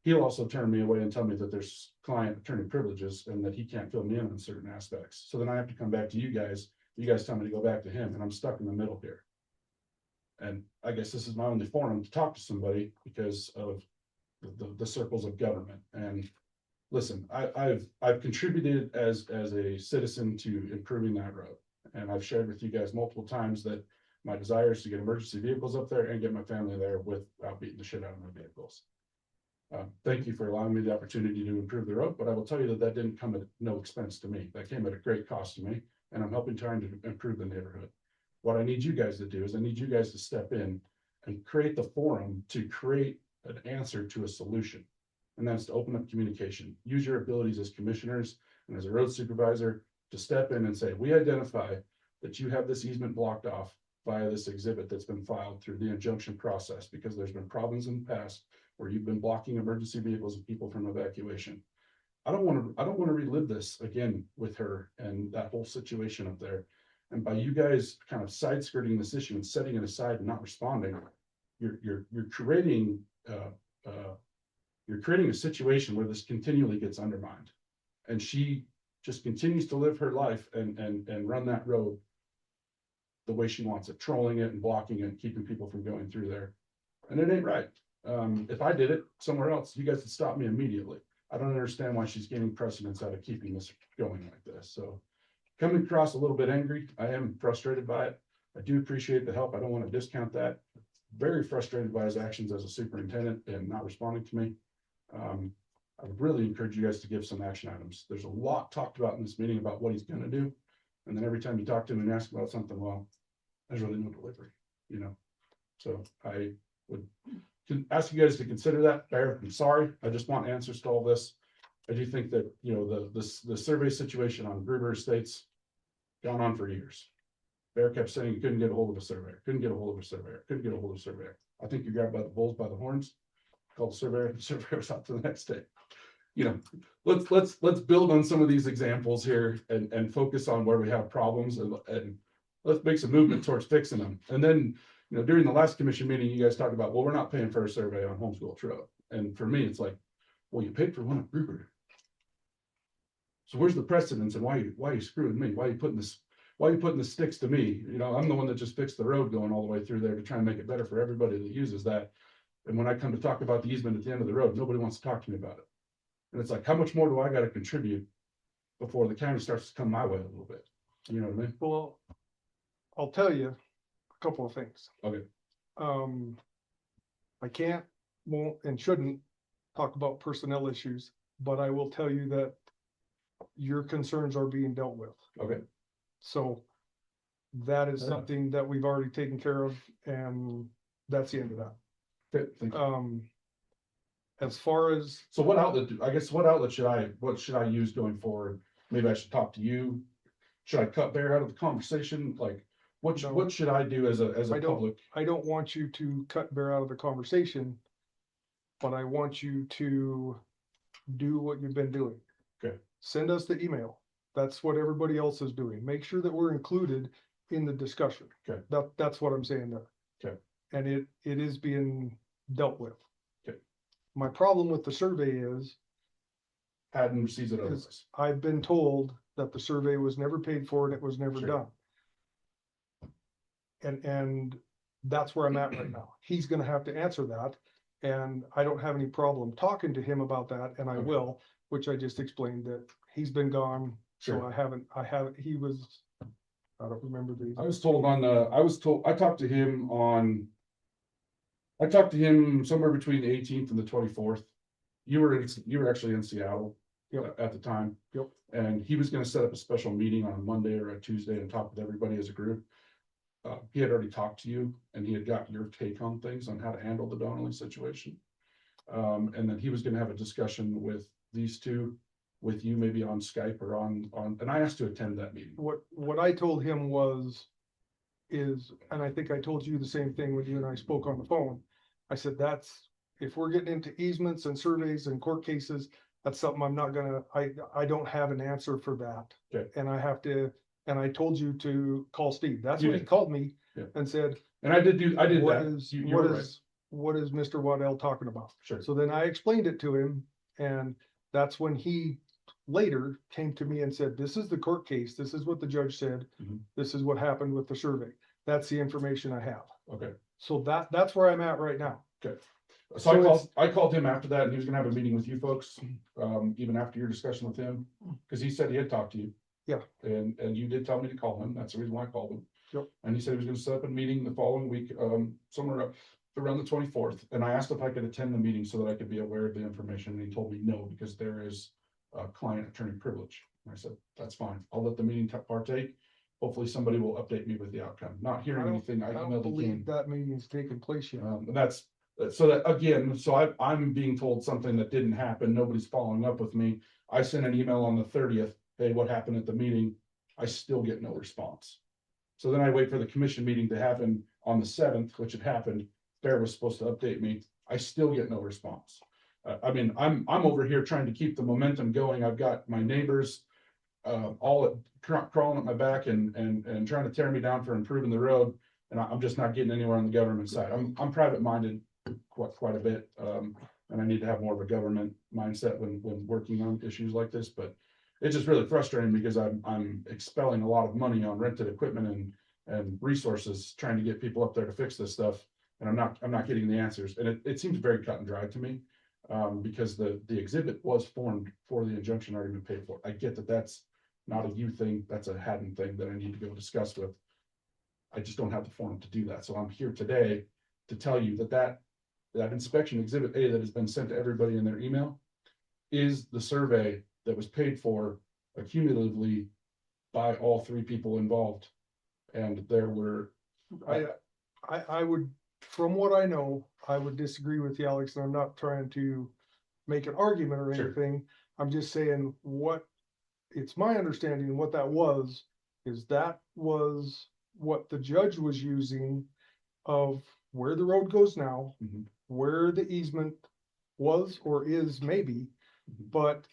he'll also turn me away and tell me that there's client attorney privileges and that he can't fill me in on certain aspects. So then I have to come back to you guys. You guys tell me to go back to him, and I'm stuck in the middle here. And I guess this is my only forum to talk to somebody because of the circles of government. And listen, I've contributed as a citizen to improving that road. And I've shared with you guys multiple times that my desire is to get emergency vehicles up there and get my family there without beating the shit out of my vehicles. Thank you for allowing me the opportunity to improve the road, but I will tell you that didn't come at no expense to me. That came at a great cost to me, and I'm helping trying to improve the neighborhood. What I need you guys to do is I need you guys to step in and create the forum to create an answer to a solution. And that's to open up communication. Use your abilities as commissioners and as a road supervisor to step in and say, we identify that you have this easement blocked off via this exhibit that's been filed through the injunction process because there's been problems in the past where you've been blocking emergency vehicles and people from evacuation. I don't want to relive this again with her and that whole situation up there. And by you guys kind of side skirting this issue and setting it aside and not responding, you're creating a situation where this continually gets undermined. And she just continues to live her life and run that road the way she wants it, trolling it and blocking it and keeping people from going through there. And it ain't right. If I did it somewhere else, you guys would stop me immediately. I don't understand why she's gaining precedence out of keeping this going like this. So coming across a little bit angry. I am frustrated by it. I do appreciate the help. I don't want to discount that. Very frustrated by his actions as a superintendent and not responding to me. I would really encourage you guys to give some action items. There's a lot talked about in this meeting about what he's gonna do. And then every time you talk to him and ask about something, well, there's really no delivery, you know? So I would ask you guys to consider that. Bear, I'm sorry. I just want answers to all this. I do think that, you know, the survey situation on Gruber Estates gone on for years. Bear kept saying he couldn't get a hold of a surveyor, couldn't get a hold of a surveyor, couldn't get a hold of a surveyor. I think you grabbed by the bulls by the horns, called the surveyor, the surveyor was out to the next day. You know, let's build on some of these examples here and focus on where we have problems and let's make some movement towards fixing them. And then, you know, during the last commission meeting, you guys talked about, well, we're not paying for a survey on Homeschool Road. And for me, it's like, well, you paid for one at Gruber. So where's the precedence and why are you screwing me? Why are you putting the sticks to me? You know, I'm the one that just fixed the road going all the way through there to try and make it better for everybody that uses that. And when I come to talk about the easement at the end of the road, nobody wants to talk to me about it. And it's like, how much more do I got to contribute before the county starts to come my way a little bit? You know what I mean? Well, I'll tell you a couple of things. Okay. I can't, won't, and shouldn't talk about personnel issues, but I will tell you that your concerns are being dealt with. Okay. So that is Yeah. something that we've already taken care of, and that's the end of that. Okay, thank you. As far as, So what outlet should I use going forward? Maybe I should talk to you. Should I cut Bear out of the conversation? Like, No. what should I do as a public? I don't want you to cut Bear out of the conversation, but I want you to do what you've been doing. Okay. Send us the email. That's what everybody else is doing. Make sure that we're included in the discussion. Okay. That's what I'm saying there. Okay. And it is being dealt with. Okay. My problem with the survey is Hadn't received it otherwise. I've been told that the survey was never paid for and it was never Sure. done. And that's where I'm at right now. He's gonna have to answer that. And I don't have any problem talking to him about that, and I Okay. will, which I just explained that he's been gone. So Sure. he was, I don't remember the. I was told I talked to him somewhere between the 18th and the 24th. You were actually in Seattle. Yep. At the time. Yep. And he was gonna set up a special meeting on a Monday or a Tuesday and talk with everybody as a group. He had already talked to you and he had got your take on things on how to handle the Donnelly situation. And then he was gonna have a discussion with these two, with you maybe on Skype or on, and I asked to attend that meeting. What I told him is, and I think I told you the same thing when you and I spoke on the phone. I said, if we're getting into easements and surveys and court cases, that's something I'm not gonna, I don't have an answer for that. Okay. And I told you to call Steve. That's You when he did. called me Yeah. and said, And I did what that. is, You what were right. is Mr. Waddell talking about? Sure. So then I explained it to him, and that's when he later came to me and said, this is the court case, this is what the judge said, Mhm. this is what happened with the survey. That's the information I have. Okay. So that's where I'm at right now. So I called him after that and he was gonna have a meeting with you folks, even after your discussion with him, because he said he had talked to you. Yeah. And you did tell me to call him. That's the reason why I called him. Yep. And he said he was gonna set up a meeting the following week, somewhere up around the 24th. And I asked if I could attend the meeting so that I could be aware of the information. And he told me no, because there is client attorney privilege. And I said, that's fine. I'll let the meeting partake. Hopefully somebody will update me with the outcome. Not hearing anything. I don't emailed believe again. that meeting's taken place yet. I'm being told something that didn't happen. Nobody's following up with me. I sent an email on the 30th. Hey, what happened at the meeting? I still get no response. So then I wait for the commission meeting to happen on the 7th, which had happened. Bear was supposed to update me. I still get no response. I'm over here trying to keep the momentum going. I've got my neighbors all crawling at my back and trying to tear me down for improving the road. And I'm just not getting anywhere on the government side. I'm private minded quite a bit. And I need to have more of a government mindset when working on issues like this, but it's just really frustrating because I'm expelling a lot of money on rented equipment and resources, trying to get people up there to fix this stuff. And I'm not getting the answers. And it seems very cut and dry to me. Because the exhibit was formed for the injunction already been paid for. I get that that's not a you thing, that's a Haddon thing that I need to go discuss with. I just don't have the forum to do that, so I'm here today to tell you that inspection exhibit A that has been sent to everybody in their email is the survey that was paid for accumulatively by all three people involved. And there were, I would, from what I know, I would disagree with you, Alex, and I'm not trying to make an argument or Sure. anything. I'm just saying it's my understanding what that was what the judge was using of where the road goes now, Mhm. where the easement was or is maybe, Mhm. but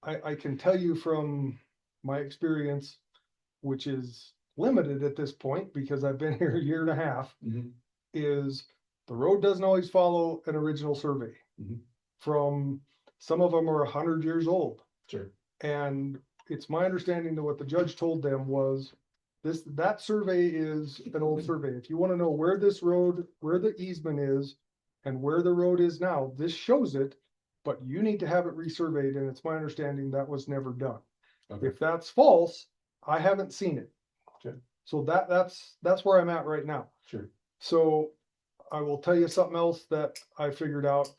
I can tell you from my experience, which is limited at this point because I've been here a year and a half, Mhm. is the road doesn't always follow an original survey. Mhm. From, some of them are 100 years old. Sure. And it's my understanding that what the judge told them was that survey is an old survey. If you want to know where this road, where the easement is and where the road is now, this shows it, but you need to have it resurveyed. And it's my understanding that was never done. Okay. If that's false, I haven't seen it. Okay. So that's where I'm at right now. Sure. So I will tell you something else that I figured out.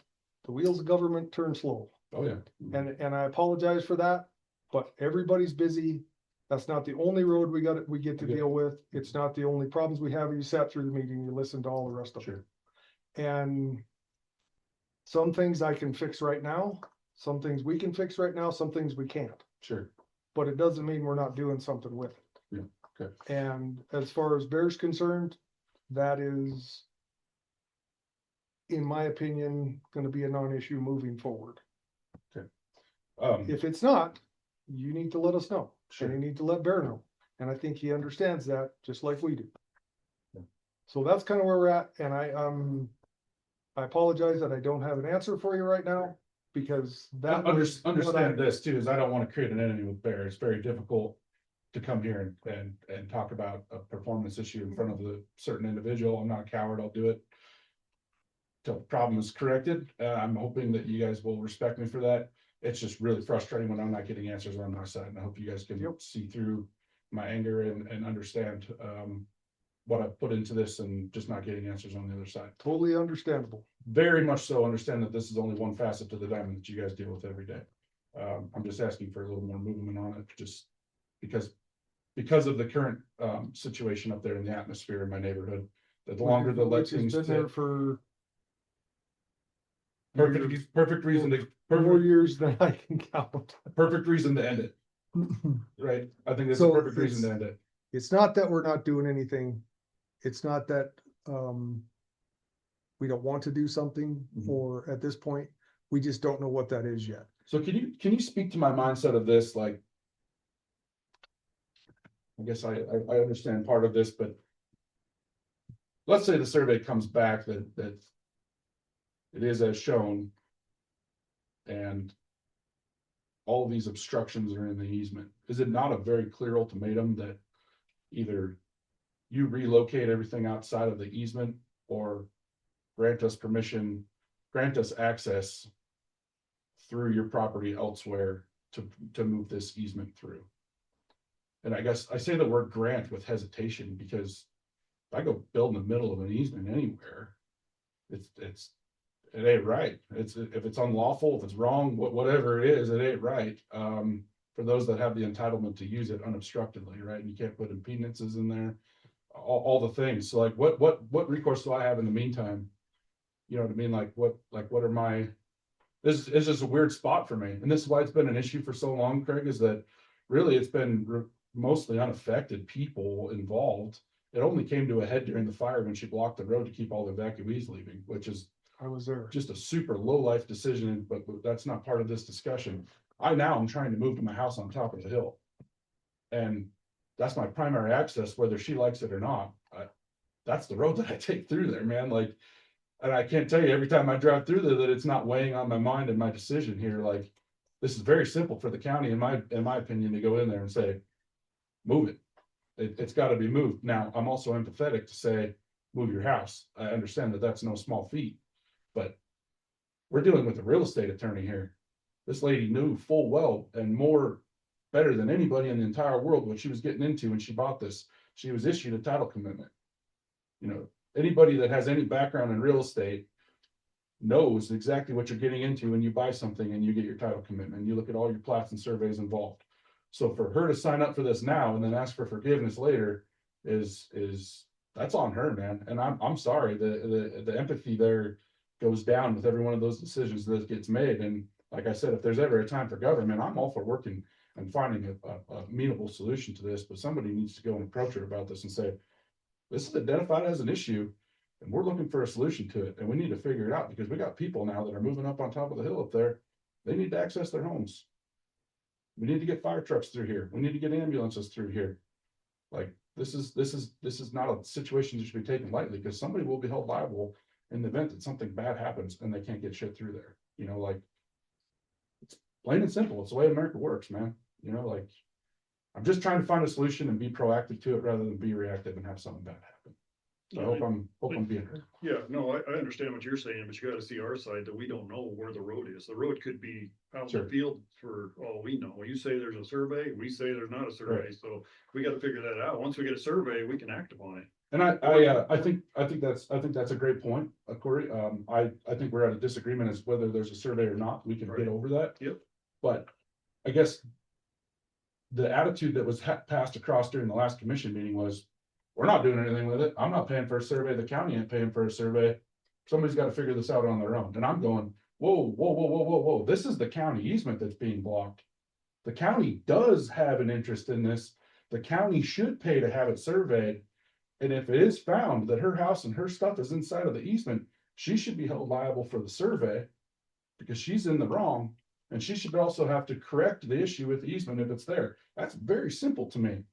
The wheels of government turn slow. Oh, yeah. And I apologize for that, but everybody's busy. That's not the only road we get to Okay. deal with. It's not the only problems we have. You sat through the meeting, you listened to all the rest of it. Sure. And some things I can fix right now, some things we can fix right now, some things we can't. Sure. But it doesn't mean we're not doing something with it. Yeah, okay. And as far as Bear's concerned, that is, in my opinion, gonna be a non-issue moving forward. If it's not, you need to let us know. Sure. And you need to let Bear know. And I think he understands that just like we do. Yeah. So that's kind of where we're at. And I apologize that I don't have an answer for you right now because that was what Understand this too, is I don't want to create an enemy with Bear. It's very difficult to come here and talk about a performance issue in front of a certain individual. I'm not a coward. I'll do it till the problem is corrected. I'm hoping that you guys will respect me for that. It's just really frustrating when I'm not getting answers on my side, and I hope you guys can see through my anger and understand what I've put into this and just not getting answers on the other side. Totally understandable. Very much so understand that this is only one facet to the diamond that you guys deal with every day. I'm just asking for a little more movement on it, just because of the current situation up there in the atmosphere in my neighborhood. That the longer the let Which has things been there sit, for perfect reason to more years than I can count. perfect reason to end it, right? I think that's a So perfect reason to end it. It's not that we're not doing anything. It's not that we don't want to do something, Mhm. or at this point, we just don't know what that is yet. So can you speak to my mindset of this? Like, I guess I understand part of this, but let's say the survey comes back that it is as shown, and all of these obstructions are in the easement. Is it not a very clear ultimatum that either you relocate everything outside of the easement or grant us permission, grant us access through your property elsewhere to move this easement through? And I guess I say the word grant with hesitation because if I go build in the middle of an easement anywhere, it ain't right. If it's unlawful, if it's wrong, whatever it is, it ain't right. For those that have the entitlement to use it unobstructedly, right? And you can't put impedances in there, all the things. So like, what recourse do I have in the meantime? You know what I mean? Like what are my, this is just a weird spot for me. And this is why it's been an issue for so long, Craig, is that really it's been mostly unaffected people involved. It only came to a head during the fire when she blocked the road to keep all the evacuees leaving, which is I was there. just a super low life decision, but that's not part of this discussion. I'm trying to move to my house on top of the hill. And that's my primary access, whether she likes it or not. That's the road that I take through there, man. Like, and I can't tell you every time I drive through there that it's not weighing on my mind and my decision here. Like, this is very simple for the county, in my opinion, to go in there and say, move it. It's got to be moved. Now, I'm also empathetic to say, move your house. I understand that that's no small feat, but we're dealing with a real estate attorney here. This lady knew full well and more better than anybody in the entire world what she was getting into when she bought this. She was issued a title commitment. You know, anybody that has any background in real estate knows exactly what you're getting into when you buy something and you get your title commitment. You look at all your plats and surveys involved. So for her to sign up for this now and then ask for forgiveness later is that's on her, man. And I'm sorry, the empathy there goes down with every one of those decisions that gets made. And like I said, if there's ever a time for government, I'm all for working and finding a amenable solution to this, but somebody needs to go and approach her about this and say, this is identified as an issue and we're looking for a solution to it. And we need to figure it out because we got people now that are moving up on top of the hill up there. They need to access their homes. We need to get fire trucks through here. We need to get ambulances through here. Like this is not a situation that should be taken lightly because somebody will be held liable in the event that something bad happens and they can't get shit through there. You know, like it's plain and simple. It's the way America works, man. You know, like I'm just trying to find a solution and be proactive to it rather than be reactive and have something bad happen. So I hope I'm being heard. Yeah, no, I understand what you're saying, but you gotta see our side that we don't know where the road is. The road could be out in Sure. the field for all we know. You say there's a survey, we say there's not a survey, so we gotta figure that out. Once we get a survey, we can act upon it. And I think that's a great point, Corey. I think we're at a disagreement as whether there's a survey or not. We can Right. get over that. Yep. But I guess the attitude that was passed across during the last commission meeting was, we're not doing anything with it. I'm not paying for a survey. The county ain't paying for a survey. Somebody's got to figure this out on their own. And I'm going, whoa. This is the county easement that's being blocked. The county does have an interest in this. The county should pay to have it surveyed. And if it is found that her house and her stuff is inside of the easement, she should be held liable for the survey because she's in the wrong. And she should also have to correct the issue with the easement if it's there. That's very simple to me.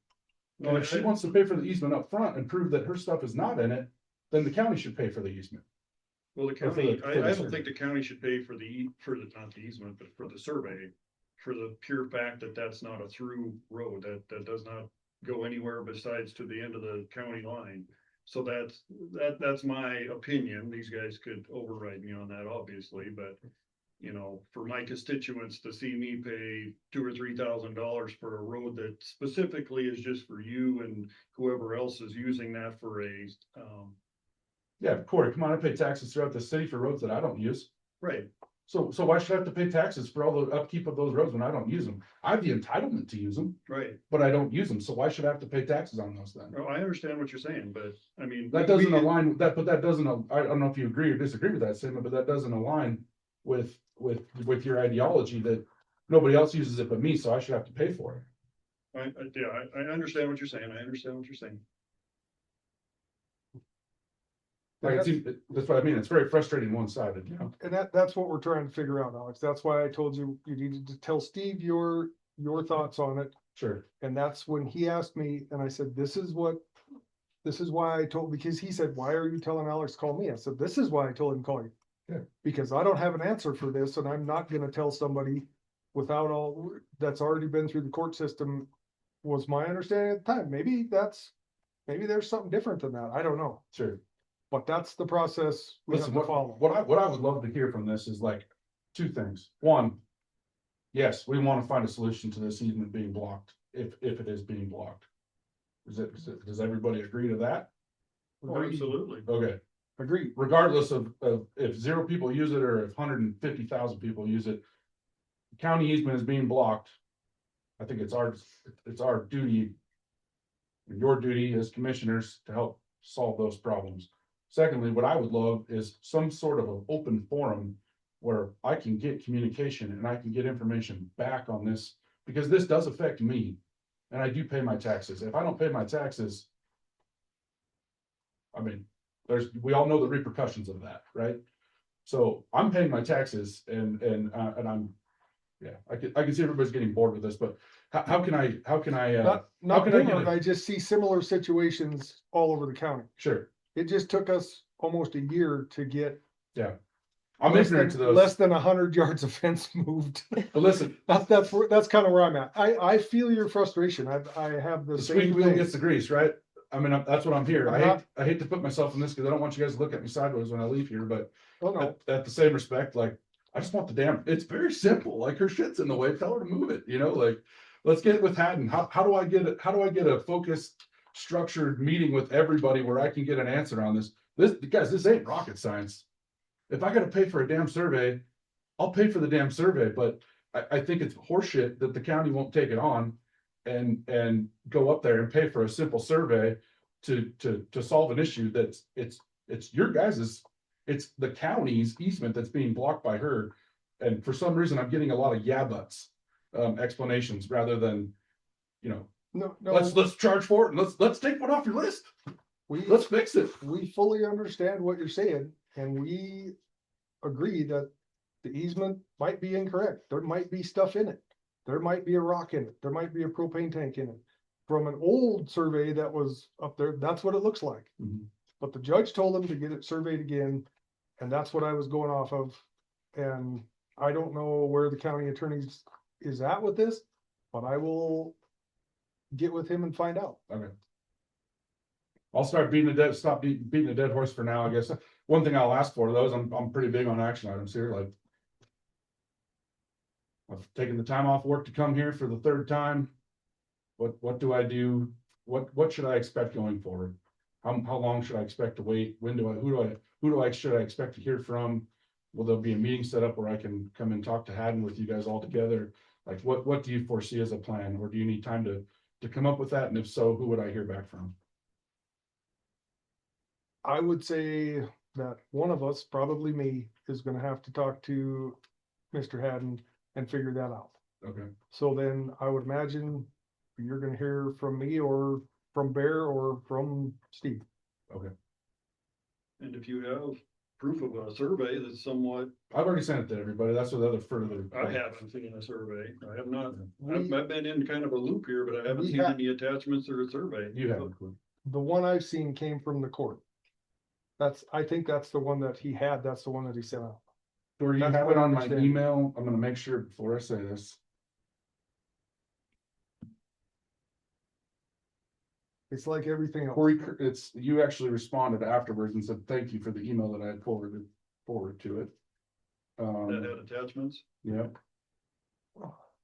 And if she wants to pay for the easement up front and prove that her stuff is not in it, then the county should pay for the easement. Well, the Or for county, the- for I the don't survey. think the county should pay for not the easement, but for the survey. For the pure fact that that's not a through road, that does not go anywhere besides to the end of the county line. So that's my opinion. These guys could override me on that, obviously, but. You know, for my constituents to see me pay $2,000 or $3,000 for a road that specifically is just for you and whoever else is using that for a, Yeah, Corey, come on, I pay taxes throughout the city for roads that I don't use. right, So why should I have to pay taxes for all the upkeep of those roads when I don't use them? I have the entitlement to use them, right. but I don't use them. So why should I have to pay taxes on those then? No, I understand what you're saying, but I mean. That doesn't align with that, but that doesn't, I don't know if you agree or disagree with that statement, but that doesn't align with your ideology that nobody else uses it but me, so I should have to pay for it. I understand what you're saying. I understand what you're saying. Like, that's what I mean. It's very frustrating one-sided, you know? And that's what we're trying to figure out, Alex. That's why I told you, you needed to tell Steve your thoughts on it. Sure. And that's when he asked me, and I said, this is why I told, because he said, why are you telling Alex to call me? I said, this is why I told him to call you. Yeah. Because I don't have an answer for this, and I'm not gonna tell somebody without all, that's already been through the court system, was my understanding at the time. Maybe there's something different than that. I don't know. Sure. But that's the process we have Listen, to follow. what I would love to hear from this is like two things. One, yes, we want to find a solution to this easement being blocked, if it is being blocked. Does everybody agree to that? Oh, absolutely. Okay, Agreed. regardless of if 0 people use it or if 150,000 people use it, county easement is being blocked. I think it's our duty, and your duty as commissioners to help solve those problems. Secondly, what I would love is some sort of an open forum where I can get communication and I can get information back on this, because this does affect me. And I do pay my taxes. If I don't pay my taxes, I mean, we all know the repercussions of that, right? So I'm paying my taxes and I'm, yeah, I can see everybody's getting bored with this, but how can I, Not can I get bored, it? I just see similar situations all over the county. sure, It just took us almost a year to get. I'm ignorant to those, Less than 100 yards of fence moved. but listen, That's kind of where I'm at. I feel your frustration. I have the the squeaky same wheel thing. gets the grease, right? I mean, that's what I'm here. I'm I hate to put myself in this because I don't want you guys to look at me sideways when I leave here, but Oh, no. at the same respect, like, I just want the damn, it's very simple, like her shit's in the way, tell her to move it, you know, like, let's get with Haddon. How do I get it? How do I get a focused, structured meeting with everybody where I can get an answer on this? Guys, this ain't rocket science. If I gotta pay for a damn survey, I'll pay for the damn survey, but I think it's horseshit that the county won't take it on and go up there and pay for a simple survey to solve an issue that's, it's your guys's, it's the county's easement that's being blocked by her. And for some reason, I'm getting a lot of yeah buts, explanations rather than, you know, No, no, let's charge for it and let's take one off your list. we, Let's fix it. we fully understand what you're saying, and we agree that the easement might be incorrect. There might be stuff in it. There might be a rock in it. There might be a propane tank in it. From an old survey that was up there, that's what it looks like. Mhm. But the judge told him to get it surveyed again, and that's what I was going off of. And I don't know where the county attorney's is at with this, but I will get with him and find out. Okay. I'll start stop beating a dead horse for now, I guess. One thing I'll ask for though is I'm pretty big on action items here, like. I've taken the time off work to come here for the third time. What do I do? What should I expect going forward? How long should I expect to wait? Should I expect to hear from? Will there be a meeting set up where I can come and talk to Haddon with you guys all together? Like, what do you foresee as a plan, or do you need time to come up with that? And if so, who would I hear back from? I would say that one of us, probably me, is gonna have to talk to Mr. Haddon and figure that out. Okay, So then I would imagine you're gonna hear from me or from Bear or from Steve. And if you have proof of a survey that's somewhat, I've already sent it to everybody. That's what the other further. I haven't seen a survey. I have not, We- I've been in kind of a loop here, but I haven't We seen have- any attachments or a survey. You have. The one I've seen came from the court. I think that's the one that he had, that's the one that he sent out. Or you That's have what it I on my understand. email. I'm gonna make sure before I say this. It's like everything else. Corey, you actually responded afterwards and said, thank you for the email that I had forwarded to it. That had attachments. Yeah,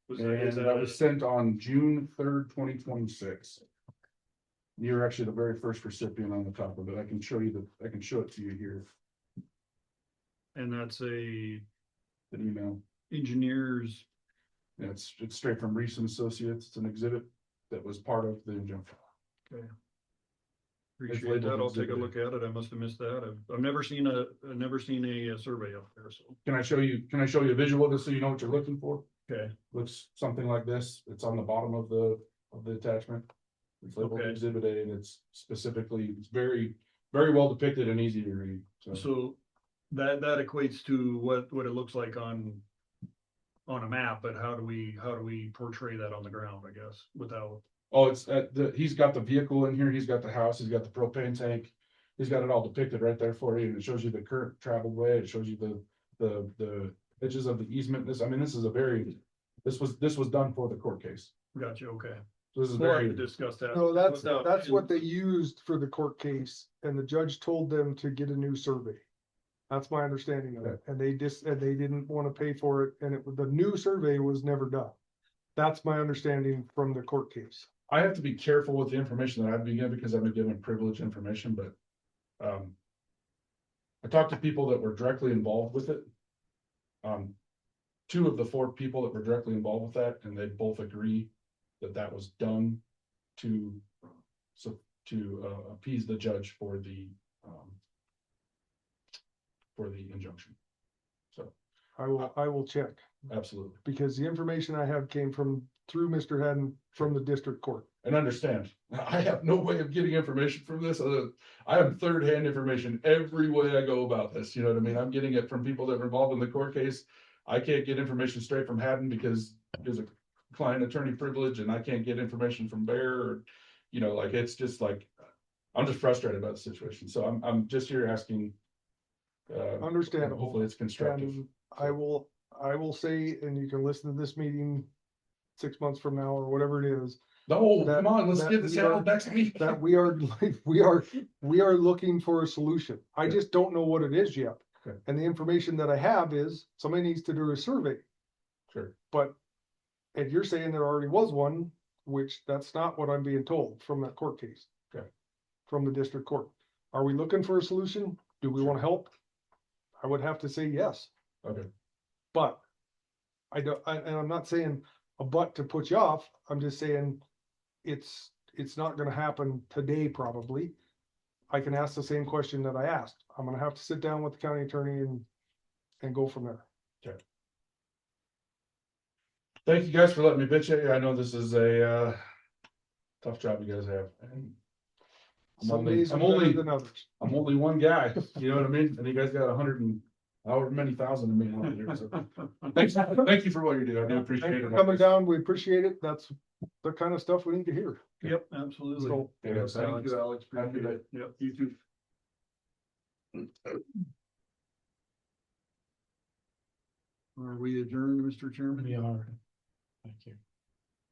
Was and is that was sent on June 3rd, 2026. You're actually the very first recipient on the top of it. I can show it to you here, And that's the email. engineers, Yeah, it's straight from Reese and Associates. It's an exhibit that was part of the injunction. appreciate labeled that. I'll take a exhibit A. look at it. I must have missed that. I've never seen a survey up there, so. Can I show you a visual just so you know what you're looking for? Okay. Looks something like this. It's on the bottom of the attachment. It's labeled Okay. exhibit A, and it's specifically, it's very, very well depicted and easy to read. So that equates to what it looks like on a map, but how do we portray that on the ground, I guess, without, Oh, it's he's got the vehicle in here, he's got the house, he's got the propane tank. He's got it all depicted right there for you, and it shows you the current traveled way, it shows you the edges of the easement. This was done for the court case. gotcha, okay. So this is We'll have very, to discuss that. No, that's without- what they used for the court case, and the judge told them to get a new survey. That's my understanding of it, and they didn't wanna pay for it, and the new survey was never done. That's my understanding from the court case. I have to be careful with the information that I've been given because I've been given privileged information, but I talked to people that were directly involved with it. 2 of the 4 people that were directly involved with that, and they both agree that was done to appease the judge for the injunction. So, I will check, absolutely. because the information I have came through Mr. Haddon from the district court. And understand, I have no way of getting information from this. I have third-hand information every way I go about this, you know what I mean? I'm getting it from people that were involved in the court case. I can't get information straight from Haddon because there's a client attorney privilege, and I can't get information from Bear, or, you know, like, it's just like, I'm just frustrated about the situation, so I'm just here asking. Understandable. Hopefully it's constructive. And I will say, and you can listen to this meeting 6 months from now or whatever it is, No, that- come on, let's that get this we handled are- next week. that we are looking for a solution. I Yeah. just don't know what it is yet. Okay. And the information that I have is somebody needs to do a survey, Sure. but And you're saying there already was one, which that's not what I'm being told from that court case. Okay. From the district court. Are we looking for a solution? Do we want to help? I would have to say yes, Okay, but and I'm not saying a but to put you off. I'm just saying it's not gonna happen today, probably. I can ask the same question that I asked. I'm gonna have to sit down with the county attorney and go from there. thank you guys for letting me bitch at you. I know this is a tough job you guys have. And Some days are better than others. I'm only one guy, you know what I mean? And you guys got 100 and however many thousand of me on here. So thank you for what you do. I do appreciate Thanks for it. coming down. We appreciate it. That's the kind of stuff we need to hear. Yep, absolutely. So, Yeah, Thank you, Alex. Have a good Appreciate it. Yep, you too. Are we adjourned, Mr. Chairman? We are. Thank you.